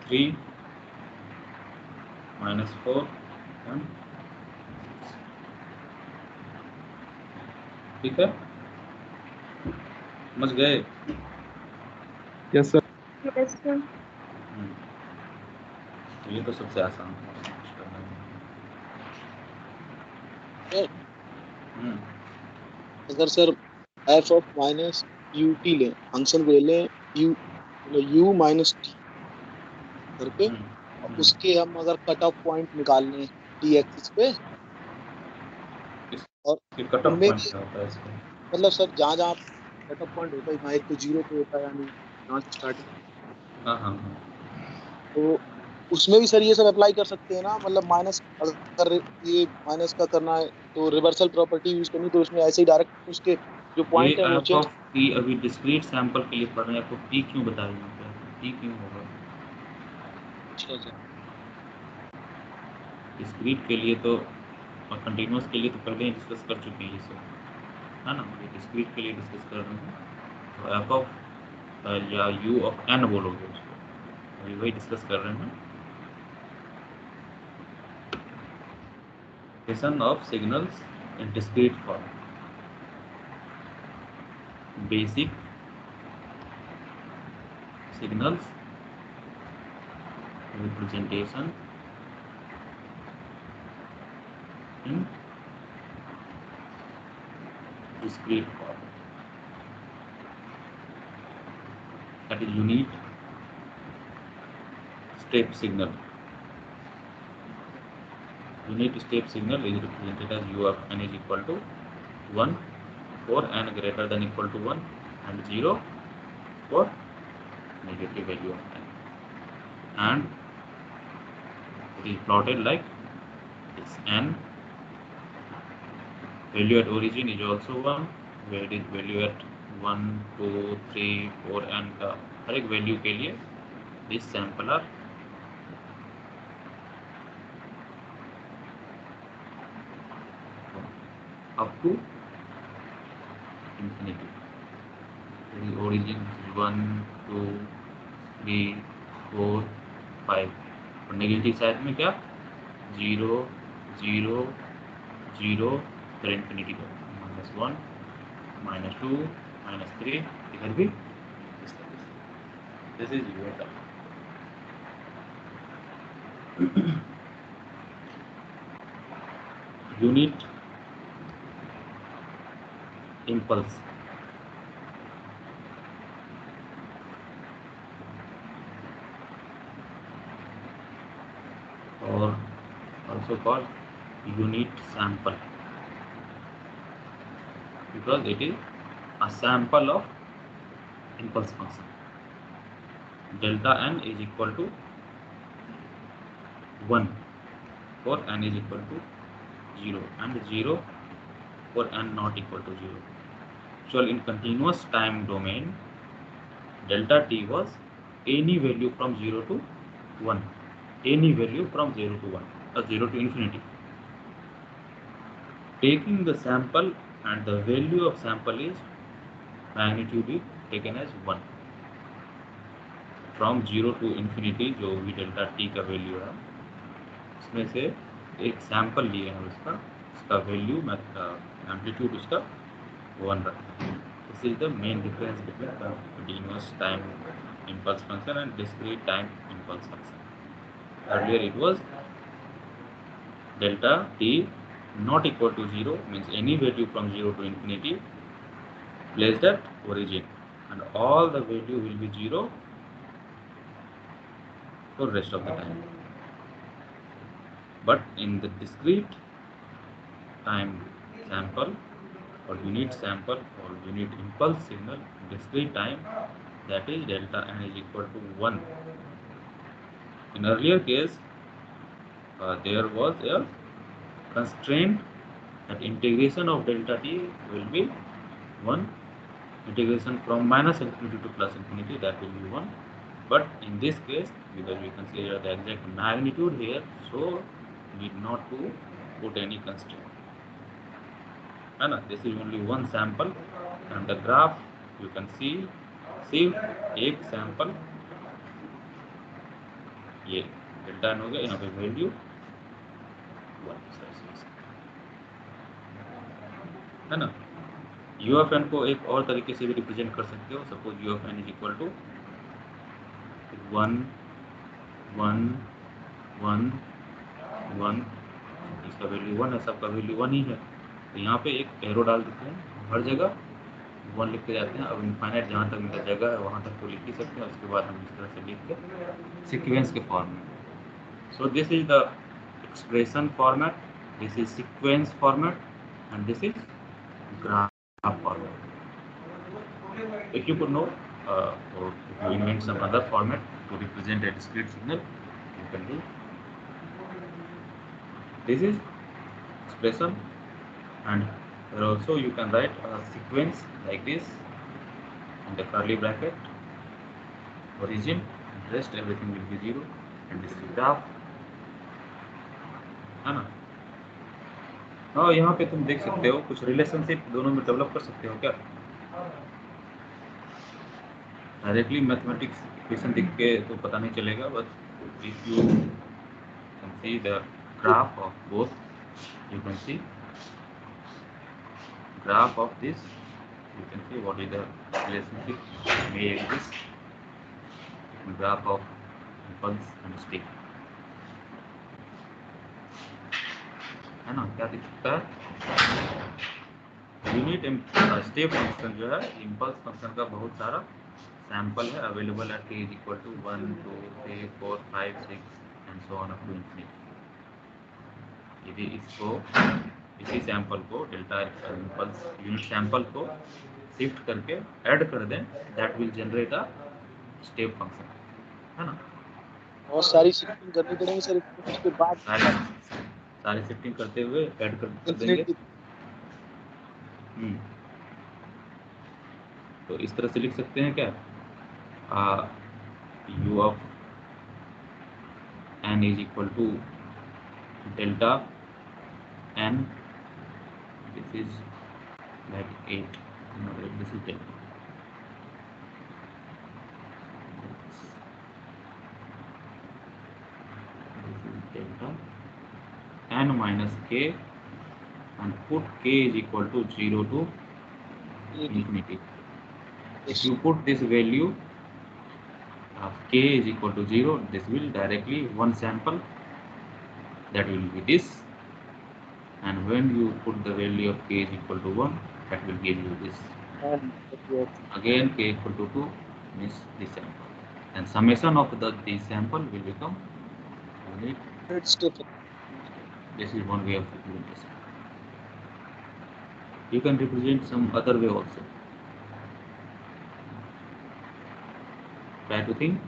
[SPEAKER 1] 3 minus 4 and 6, ठीक है, समझ गए?
[SPEAKER 4] Yes sir.
[SPEAKER 3] Yes sir.
[SPEAKER 1] ये तो सबसे आसान है।
[SPEAKER 2] अगर sir f of minus U T लें, फंक्शन को लें u माइनस टी करके, और उसके हम अगर कट ऑफ पॉइंट निकाल लें डी एक्सिस पे, और
[SPEAKER 1] कट ऑफ पॉइंट क्या होता है इसका?
[SPEAKER 2] मतलब सर जहाँ जहाँ कट ऑफ पॉइंट होता है, एक तो 0 पे होता है, यानी जहाँ से स्टार्टिंग
[SPEAKER 1] हाँ हाँ।
[SPEAKER 2] तो उसमें भी सर ये सब अप्लाई कर सकते हैं ना, मतलब माइनस, अगर ये माइनस का करना है तो रिवर्सल प्रॉपर्टी यूज करनी, तो उसमें ऐसे ही डायरेक्ट उसके जो
[SPEAKER 1] ये
[SPEAKER 2] पॉइंट है वो
[SPEAKER 1] एफ
[SPEAKER 2] चेंज।
[SPEAKER 1] ऑफ टी अभी डिस्क्रीट सैंपल के लिए पढ़ रहे हैं, आपको टी क्यों बताया यहाँ पे, टी क्यों होगा
[SPEAKER 2] अच्छा सर।
[SPEAKER 1] डिस्क्रीट के लिए तो, और कंटिन्यूस के लिए तो पहले ही डिस्कस कर चुके हैं ये सब, है ना। ये डिस्क्रीट के लिए डिस्कस कर रहे हैं, तो एफ ऑफ या यू ऑफ एन बोलोगे उसको, अभी वही डिस्कस कर रहे हैं। Presentation of signals in discrete form. Basic signals representation in discrete form. That is unit step signal. Unit step signal is represented as u of n is equal to 1 for n greater than equal to 1 and 0 for negative value of n. And it is plotted like this. N value at origin is also 1, where it is value at 1, 2, 3, 4 and का हर एक value के लिए this sampler up to infinity. The origin is 1, 2, 3, 4, 5 और negative side में क्या 0, 0, 0 फिर infinity का -1, -2, -3 इधर भी इस तरह से. This is your time. Unit impulse or also called unit sample, because it is a sample of impulse function. Delta n is equal to 1 for n is equal to 0 and 0 for n not equal to 0. So in continuous time domain, delta t was any value from 0 to 1, any value from 0 to 1 or 0 to infinity. Taking the sample and the value of sample is magnitude is taken as 1. From 0 to infinity जो भी delta t का value है उसमें से एक sample लिए हैं उसका वैल्यू एम्पलीट्यूड उसका 1 रखते हैं. This is the main difference between continuous time impulse function and discrete time impulse function. Earlier it was delta t not equal to 0 means any value from 0 to infinity placed at origin and all the value will be 0 for rest of the time. But in the discrete time sample or unit sample or unit impulse signal discrete time, that is delta n is equal to 1. In earlier case there was a constraint that integration of delta t will be 1, integration from minus infinity to plus infinity that will be 1. But in this case, because we consider the exact magnitude here, so need not to put any constraint. This is only one sample and the graph you can see सिर्फ एक sample ये delta N हो गया, यहाँ पे value 1 है ना. You of N को एक और तरीके से भी रिप्रेजेंट कर सकते हो. Suppose U of N is equal to 1 1 1 1, इसका वैल्यू 1 है, सबका वैल्यू 1 ही है. तो यहाँ पे एक एरो डाल देते हैं, हर जगह 1 लिखते जाते हैं. अब इनफाइनाइट जहाँ तक इनका जगह है वहाँ तक तो लिख ही सकते हैं. उसके बाद हम इस तरह से लिख के सीक्वेंस के फॉर्म में. So this is the expression format, this is sequence format and this is graph format. If you could know or if you invent some other format to represent a discrete signal, you can do. This is expression, and here also you can write a sequence like this in the curly bracket, origin, and rest everything will be 0, and this is graph, है ना। हाँ, यहाँ पे तुम देख सकते हो कुछ रिलेशनशिप दोनों में डेवलप कर सकते हो क्या। डायरेक्टली मैथमेटिक्स इक्वेशन दिख के तो पता नहीं चलेगा, but if you can see the graph of both, you can see graph of this, you can see what is the relationship may exist in graph of impulse and step, है ना। क्या दिख सकता है, यूनिट स्टेप फंक्शन जो है impulse function का बहुत सारा सैंपल है available at k is equal to 1 2 3 4 5 6 and so on up to infinity. यदि इसको इसी सैंपल को डेल्टा इम्पल्स यूनिट सैंपल को शिफ्ट करके ऐड कर दें, that will generate a step function, है ना।
[SPEAKER 2] और सारी शिफ्टिंग करनी पड़ेगी सर, उसके बाद
[SPEAKER 1] सारी शिफ्टिंग करते हुए ऐड कर देंगे। तो इस तरह से लिख सकते हैं क्या, u of n is equal to delta n, this is like 8, this is delta, n minus k, and put k is equal to 0 to infinity. If you put this value of k is equal to 0, this will directly one sample, that will be this, and when you put the value of k is equal to 1, that will give you this. Again k equal to 2 means this sample, and summation of this sample will become unit step. This is one way of representation. You can represent some other way also. Try to think.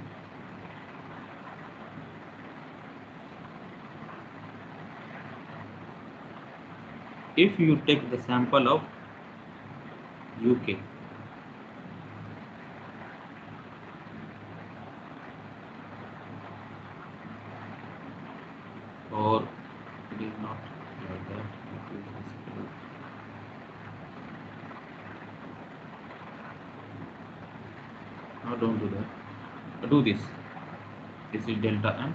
[SPEAKER 1] If you take the sample of UK, or it is not like that, no, don't do that, do this. This is delta n.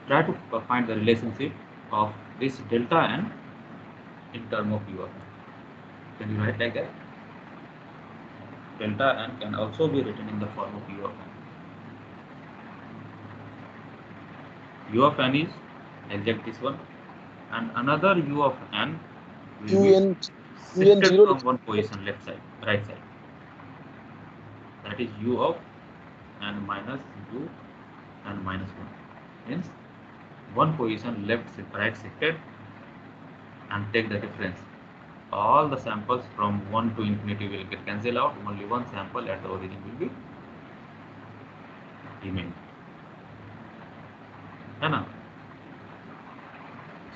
[SPEAKER 1] Try to find the relationship of this delta n in term of u of n. Can you write like that? Delta n can also be written in the form of u of n. U of n is exact this one, and another u of n will be shifted from one position left side, right side. That is u of n minus u n minus 1. Means one position left right shifted, and take the difference. All the samples from 1 to infinity will get cancelled out. Only one sample at the origin will be remain, है ना।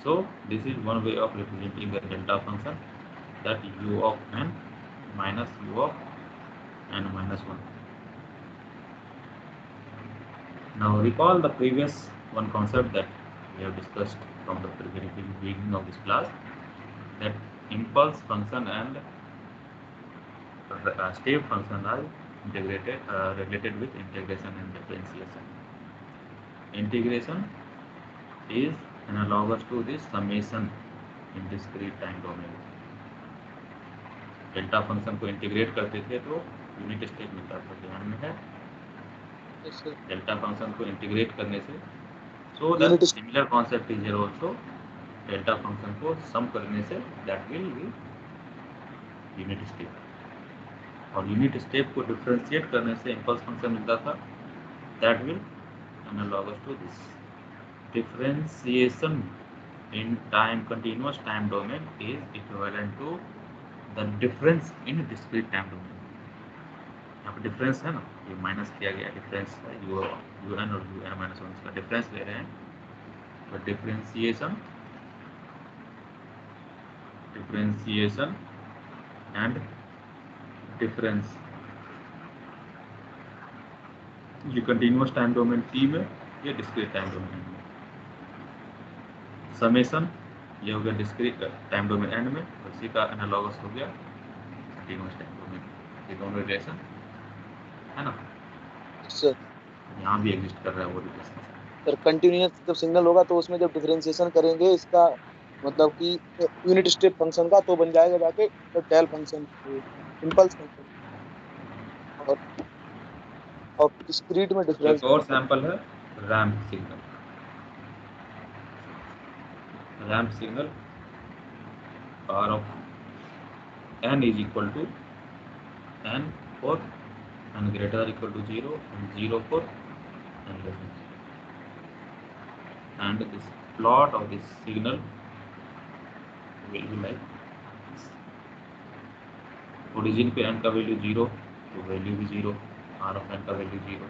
[SPEAKER 1] So this is one way of representing the delta function, that u of n minus u of n minus 1. Now recall the previous one concept that we have discussed from the very beginning of this class, that impulse function and step function are integrated related with integration and differentiation. Integration is analogous to this summation in discrete time domain. Delta function को integrate करते थे तो unit step मिलता था, ध्यान में है। Delta function को इंटीग्रेट करने से, so that similar concept is here also, delta function को सम करने से that will be unit step, और यूनिट स्टेप को डिफरेंशिएट करने से इम्पल्स फंक्शन मिलता था, that will analogous to this. Differentiation in time continuous time domain is equivalent to the difference in discrete time domain. यहाँ पे डिफरेंस है ना, ये माइनस किया गया डिफरेंस है, यू एन और यू एन माइनस वन का डिफरेंस ले रहे हैं, तो डिफरेंशिएशन एंड डिफरेंस ये कंटिन्यूअस टाइम डोमेन टी में, ये डिस्क्रीट टाइम डोमेन में। समेशन ये हो गया डिस्क्रीट टाइम डोमेन एंड में, और इसी का एनालॉगस हो गया कंटिन्यूअस टाइम डोमेन। ये दोनों रिलेशन है ना,
[SPEAKER 2] सर
[SPEAKER 1] यहाँ भी एग्जिस्ट कर रहा है वो रिलेशन।
[SPEAKER 2] सर कंटिन्यूअस जब सिग्नल होगा तो उसमें जब डिफरेंशिएशन करेंगे इसका मतलब कि यूनिट स्टेप फंक्शन का, तो बन जाएगा जाके टेल फंक्शन, इम्पल्स फंक्शन। और डिस्क्रीट में डिफरेंस।
[SPEAKER 1] एक और सैंपल है ramp signal. Ramp signal r of n is equal to n for n greater or equal to 0 and 0 for n less than 0. And this plot of this signal will be like this. origin पे n का value 0 तो value भी 0, r of n का value 0,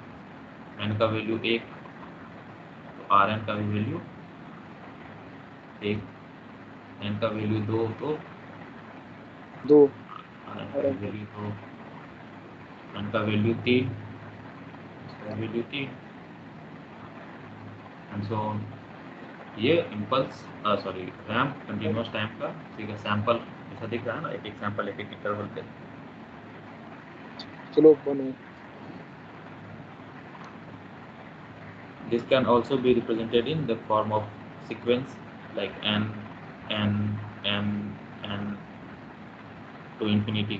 [SPEAKER 1] n का value 1 तो r n का भी value 1, n का वैल्यू 2 तो
[SPEAKER 2] 2
[SPEAKER 1] r n का वैल्यू 2, n का वैल्यू 3 इसका वैल्यू 3 एंड सो ऑन। ये impulse sorry ramp continuous time का ठीक है सैंपल ऐसा दिख रहा है ना, एक एक सैंपल एक एक इंटरवल पे।
[SPEAKER 2] चलो बनो।
[SPEAKER 1] This can also be represented in the form of sequence like n to infinity.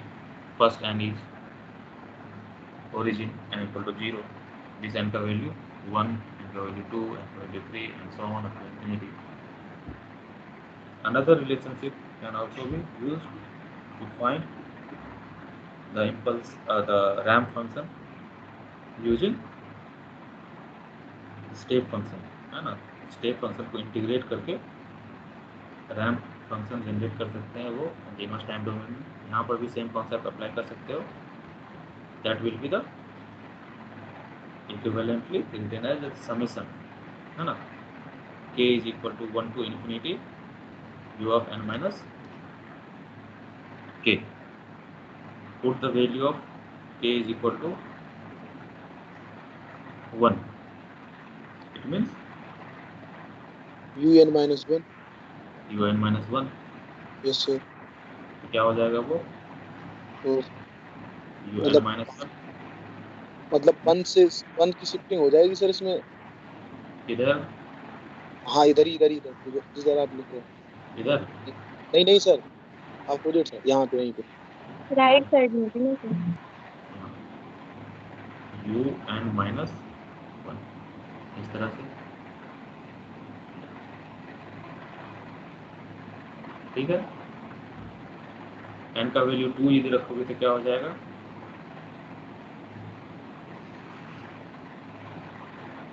[SPEAKER 1] First n is origin n equal to 0, this n का value 1, n का value 2, n का value 3 and so on up to infinity. Another relationship can also be used to find the impulse the ramp function using step function है ना। Step function को integrate करके ramp function generate कर सकते हैं वो continuous time domain में। यहाँ पर भी सेम कॉन्सेप्ट अप्लाई कर सकते हो, that will be the equivalently written as summation है ना, k is equal to 1 to infinity u of n minus k. Put the value of k is equal to 1. It means
[SPEAKER 2] un minus 1।
[SPEAKER 1] un minus 1।
[SPEAKER 2] Yes sir.
[SPEAKER 1] तो क्या हो जाएगा वो
[SPEAKER 2] तो
[SPEAKER 1] un minus 1
[SPEAKER 2] मतलब 1 से 1 की शिफ्टिंग हो जाएगी सर इसमें।
[SPEAKER 1] इधर
[SPEAKER 2] हाँ इधर जिधर आप लिख रहे हैं।
[SPEAKER 1] इधर
[SPEAKER 2] नहीं सर, अपोजिट सर, यहाँ पे यहीं पे
[SPEAKER 3] राइट साइड में भी ना सर।
[SPEAKER 1] un minus 1 इस तरह से, ठीक है। n का वैल्यू 2 यदि रखोगे तो क्या हो जाएगा,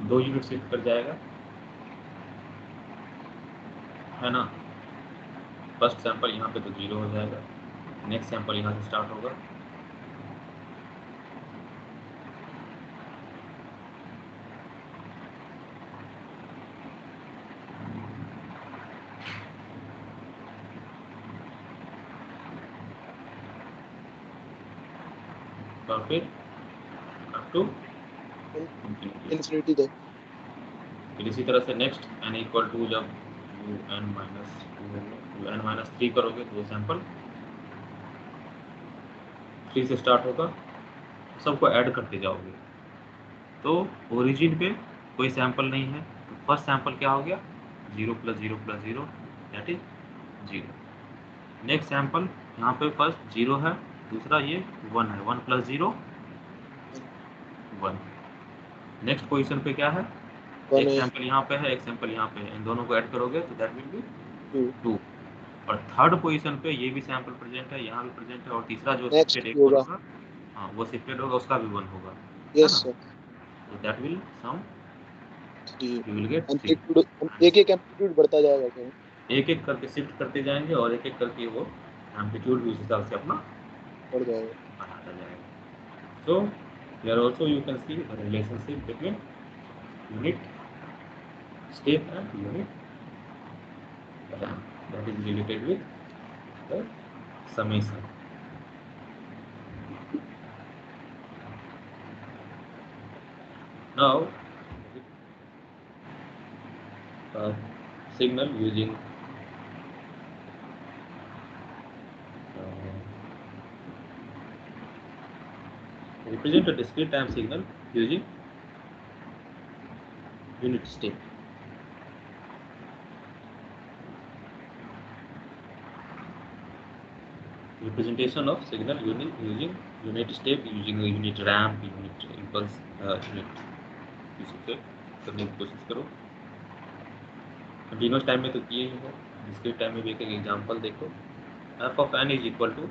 [SPEAKER 1] दो यूनिट शिफ्ट कर जाएगा है ना। फर्स्ट सैंपल यहाँ पे तो 0 हो जाएगा, नेक्स्ट सैंपल यहाँ से स्टार्ट होगा, और फिर अप टू
[SPEAKER 2] इन्फिनिटी तक।
[SPEAKER 1] फिर इसी तरह से नेक्स्ट n इक्वल टू जब un माइनस 2 un माइनस 3 करोगे तो वो सैंपल 3 से स्टार्ट होगा, सबको ऐड करते जाओगे। तो ओरिजिन पे कोई सैंपल नहीं है, तो फर्स्ट सैंपल क्या हो गया 0 + 0 + 0 दैट इज 0। नेक्स्ट सैंपल यहाँ पे फर्स्ट 0 है, दूसरा ये 1 है, 1 + 0 1। नेक्स्ट पोजीशन पे क्या है, एक सैंपल यहाँ पे है, एक सैंपल यहाँ पे है, इन दोनों को ऐड करोगे तो दैट विल बी 2। और थर्ड पोजीशन पे ये भी सैंपल प्रेजेंट है, यहाँ भी प्रेजेंट है, और तीसरा जो शिफ्टेड एक और होगा, हाँ वो शिफ्टेड होगा, उसका भी 1 होगा।
[SPEAKER 2] Yes sir.
[SPEAKER 1] तो that will sum you will get 3।
[SPEAKER 2] एक एक एम्पलीट्यूड बढ़ता जाएगा सर,
[SPEAKER 1] एक एक करके शिफ्ट करते जाएंगे और एक एक करके वो एम्पलीट्यूड भी उस हिसाब से अपना
[SPEAKER 2] बढ़ जाएगा.
[SPEAKER 1] बढ़ाता जाएगा. So here also you can see the relationship between unit step and unit ramp that is related with the summation. Now signal using represent a discrete time signal using unit step. Representation of signal using unit step, using a unit ramp, unit impulse, unit से करने की कोशिश करो. Continuous time में तो किए ही हो, discrete time में भी एक एग्जांपल देखो. f of n is equal to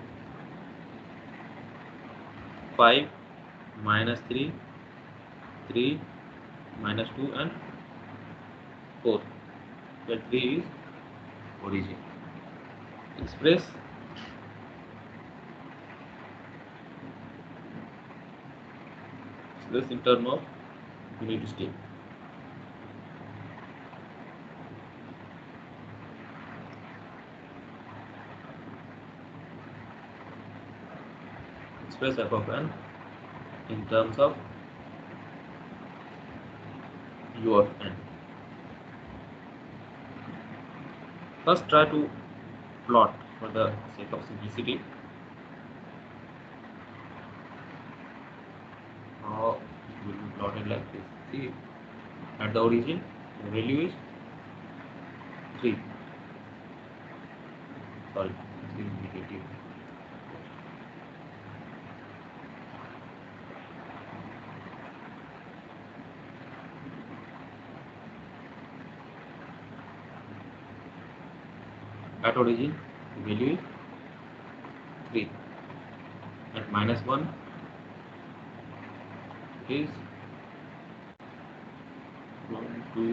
[SPEAKER 1] 5 minus 3 3 minus 2 and 4, where 3 is origin. Express in terms of unit step. Express f of n in terms of u of n. First try to plot for the sake of simplicity. How it will be plotted like this. See, at the origin the value is 3. Sorry, this is negative. At origin the value is 3. At minus 1 it is 1 2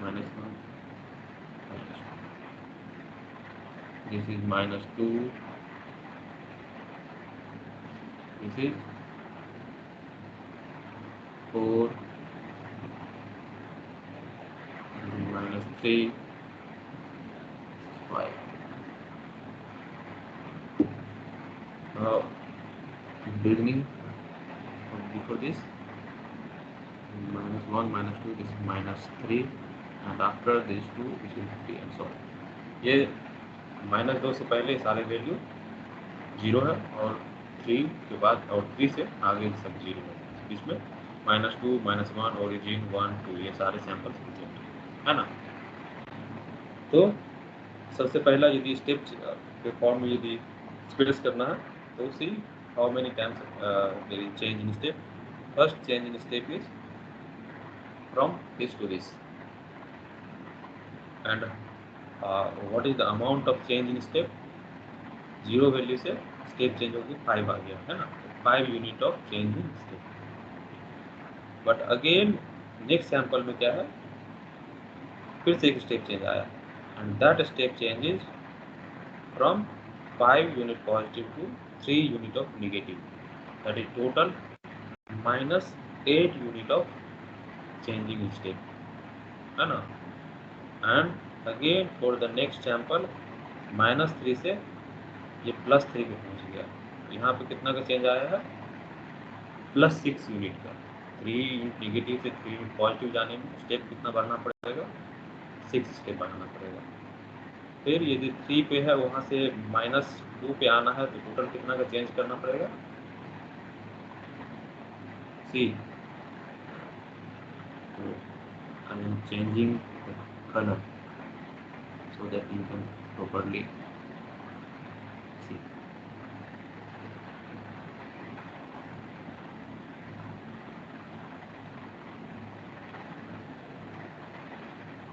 [SPEAKER 1] minus 1 minus 2. This is minus 2. This is 4. This is minus 3. 5. Now beginning before this minus 1 minus 2, this is minus 3, and after this 2 this is 3 and so on. ये minus 2 से पहले सारे value 0 है और 3 के बाद और 3 से आगे सब 0 है. इसमें minus 2 minus 1 origin 1 2 ये सारे सैंपल्स है ना. तो सबसे पहला यदि स्टेप के फॉर्म में यदि एक्सप्रेस करना है तो see how many times there is change in step. First change in step is from this to this, and what is the amount of change in step. 0 value से step change होगी 5 आ गया है ना, 5 unit of change in step. But again next sample में क्या है, फिर से एक स्टेप चेंज आया, and that step change is from 5 unit positive to 3 unit of negative. That is total minus 8 unit of changing step, है ना. And again for the next sample minus 3 से ये plus 3 पे पहुंच गया. यहाँ पे कितना का चेंज आया है, plus 6 यूनिट का. 3 यूनिट नेगेटिव से 3 यूनिट पॉजिटिव जाने में स्टेप कितना बढ़ना पड़ेगा, 6 स्टेप बढ़ाना पड़ेगा. फिर यदि 3 पे है वहाँ से minus 2 पे आना है तो टोटल कितना का चेंज करना पड़ेगा. See I am changing the colour so that you can properly see.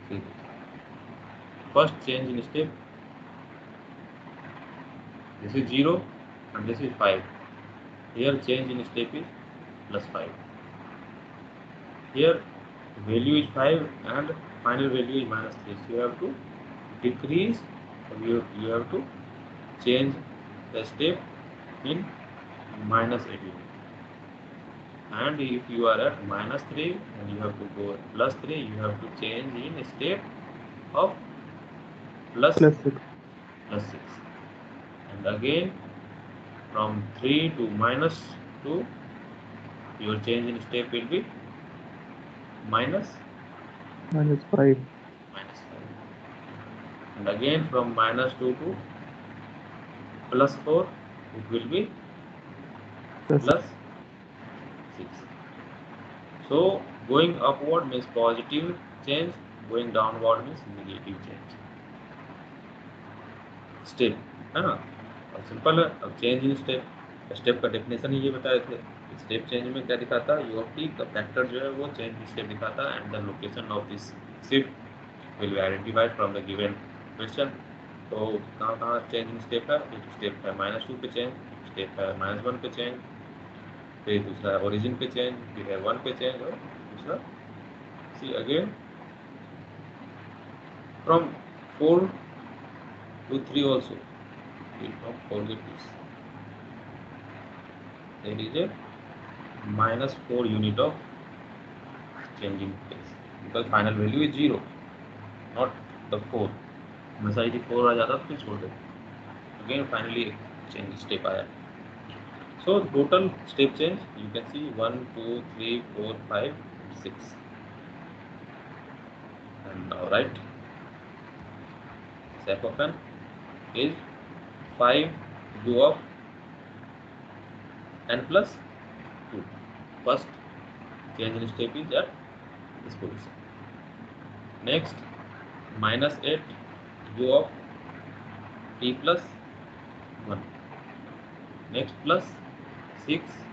[SPEAKER 1] See, first change in step, this is 0 and this is 5. Here change in step is plus 5. Here value is 5 and final value is minus 3. So you have to decrease So you have to change the step in minus 8 unit. And if you are at minus 3 and you have to go plus 3, you have to change in step of plus
[SPEAKER 4] 6.
[SPEAKER 1] plus 6. And again from 3 to minus 2, your change in step will be minus
[SPEAKER 4] -5.
[SPEAKER 1] minus 5. And again from minus 2 to plus 4, it will be plus 6. So going upward means positive change, going downward means negative change. Step है ना, और simple है। अब change in step, step का definition ही ये बताए थे। Step change में क्या दिखाता है, यू ऑफ टी का फैक्टर जो है वो चेंज इन स्टेप दिखाता है, and the location of this shift will be identified from the given question. तो कहाँ कहाँ चेंज इन स्टेप है, एक स्टेप है -2 पे चेंज, स्टेप है -1 पे चेंज, फिर दूसरा है ओरिजिन पे चेंज, फिर है 1 पे चेंज, और दूसरा see again from 4 to 3 also. Please don't forget this. There is a -4 unit of changing place because final value is 0, not the 4. हमेशा यदि 4 आ जाता तो फिर छोड़ देते। Again finally change step आया। So total step change you can see 1, 2, 3, 4, 5, 6. And now write f of n is 5 u of n plus 2. First change in step is at this position. Next -8 u of t plus 1. Next plus 6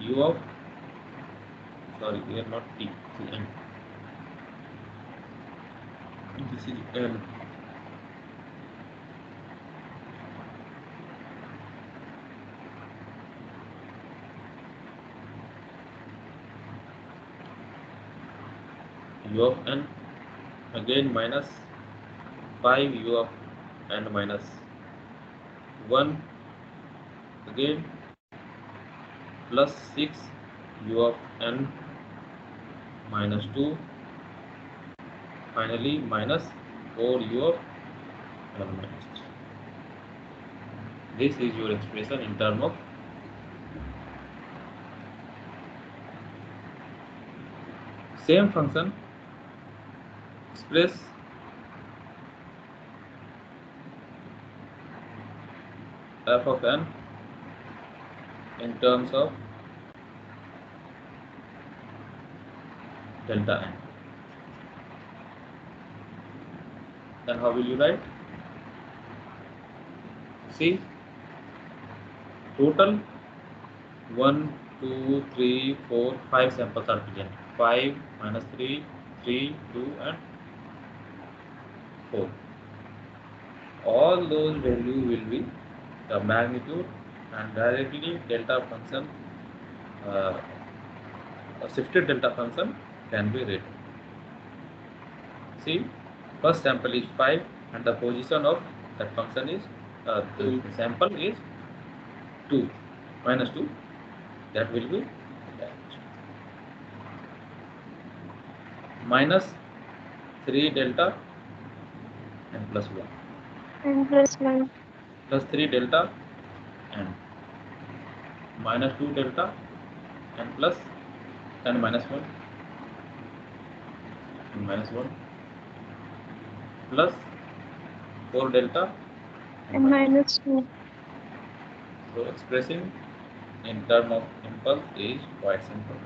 [SPEAKER 1] u of, sorry here not t, n, this is n. U of n, again minus 5 u of n minus 1, again plus 6 u of n minus 2, finally minus 4 u of n minus 3. This is your expression in terms of same function express f of n in terms of delta n. Then how will you write? See, total 1, 2, 3, 4, 5 samples are present. 5 minus 3, 3, 2 and 4. All those values will be the magnitude, and directly delta function, a shifted delta function can be written. See, first sample is 5 and the position of that function is, the sample is 2, -2, that will be minus 3 delta and plus 1.
[SPEAKER 3] And plus 1.
[SPEAKER 1] Plus 3 delta and minus 2 delta and plus and minus 1 and minus 1 plus 4 delta
[SPEAKER 3] And minus 2.
[SPEAKER 1] So expressing in term of impulse is quite simple.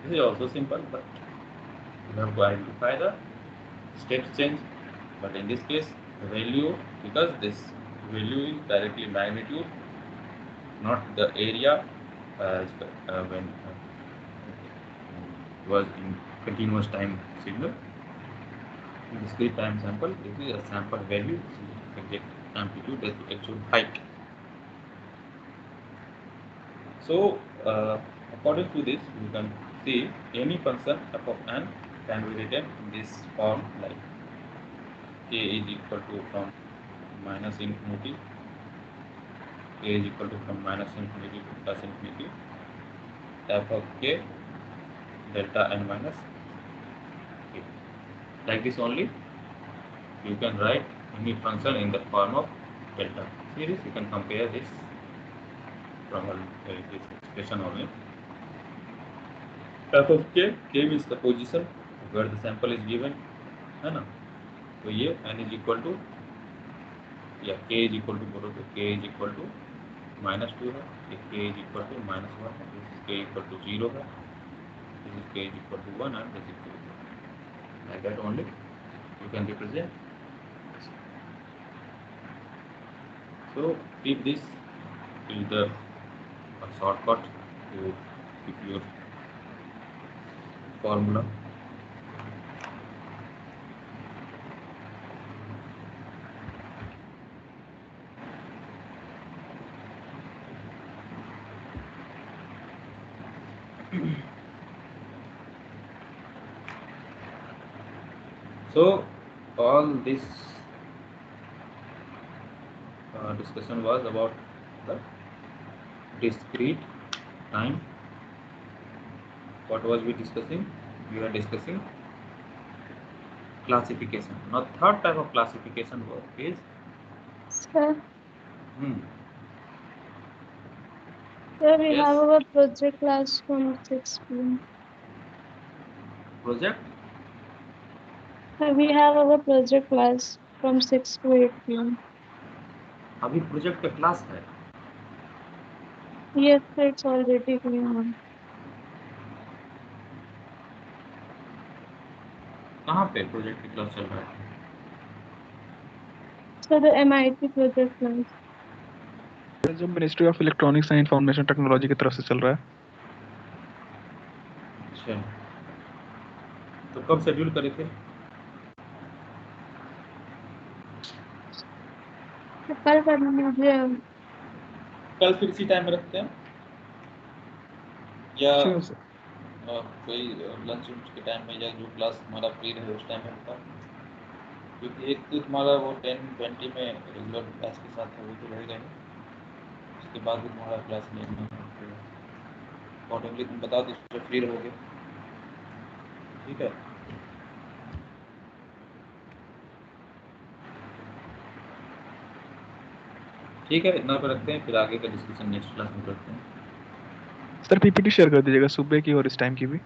[SPEAKER 1] This is also simple, but you have to identify the step change. But in this case, the value, because this value is directly magnitude, not the area, when was in continuous time signal. In discrete time sample, this is a sample value, exact amplitude, that's the actual height. So according to this, you can see any function f of n can be written in this form like k is equal to from minus infinity, k is equal to from minus infinity to plus infinity, f of k delta n minus k. Like this only you can write any function in the form of delta. See this, you can compare this from this expression only. f of k, k means the position where the sample is given, है ना? तो ये n is equal to या k is equal to बोलो तो k is equal to -2 है, ये k is equal to -1 है, this is k equal to 0 है, this is k is equal to 1 and this is k equal to, like that only you can represent. So if this is the shortcut to keep your formula. So all this discussion was about the discrete time. What was we discussing? We were discussing classification. Now third type of classification is
[SPEAKER 3] Sir, we
[SPEAKER 1] Yes.
[SPEAKER 3] have our project class from 6 p.m.
[SPEAKER 1] project.
[SPEAKER 3] We have our project class from 6 to 8 p.m.
[SPEAKER 1] अभी project का class है.
[SPEAKER 3] Yes, sir, it's already going on.
[SPEAKER 1] कहाँ पे project की class चल रहा है?
[SPEAKER 3] So the MIT project class.
[SPEAKER 4] जो ministry of electronics and information technology की तरफ से चल रहा है.
[SPEAKER 1] अच्छा, तो कब शेड्यूल करे थे?
[SPEAKER 3] कल करना मुझे.
[SPEAKER 1] कल फिर इसी टाइम में रखते हैं या
[SPEAKER 4] Sure, sir.
[SPEAKER 1] कोई लंच के टाइम में या जो क्लास हमारा फ्री रहे उस टाइम में होता, क्योंकि एक तो तुम्हारा वो 10-20 में रेगुलर क्लास के साथ वो तो रहेगा ही, उसके बाद भी तुम्हारा क्लास नहीं होगा, अकॉर्डिंगली तुम बता दो उससे फ्री रहोगे. ठीक है, ठीक है, इतना पर रखते हैं, फिर आगे का डिस्कशन नेक्स्ट क्लास में करते हैं.
[SPEAKER 4] सर पीपीटी शेयर कर दीजिएगा सुबह की और इस टाइम की भी.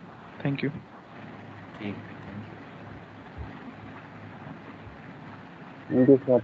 [SPEAKER 4] Thank you.
[SPEAKER 1] ठीक है, thank you.
[SPEAKER 2] Thank you sir.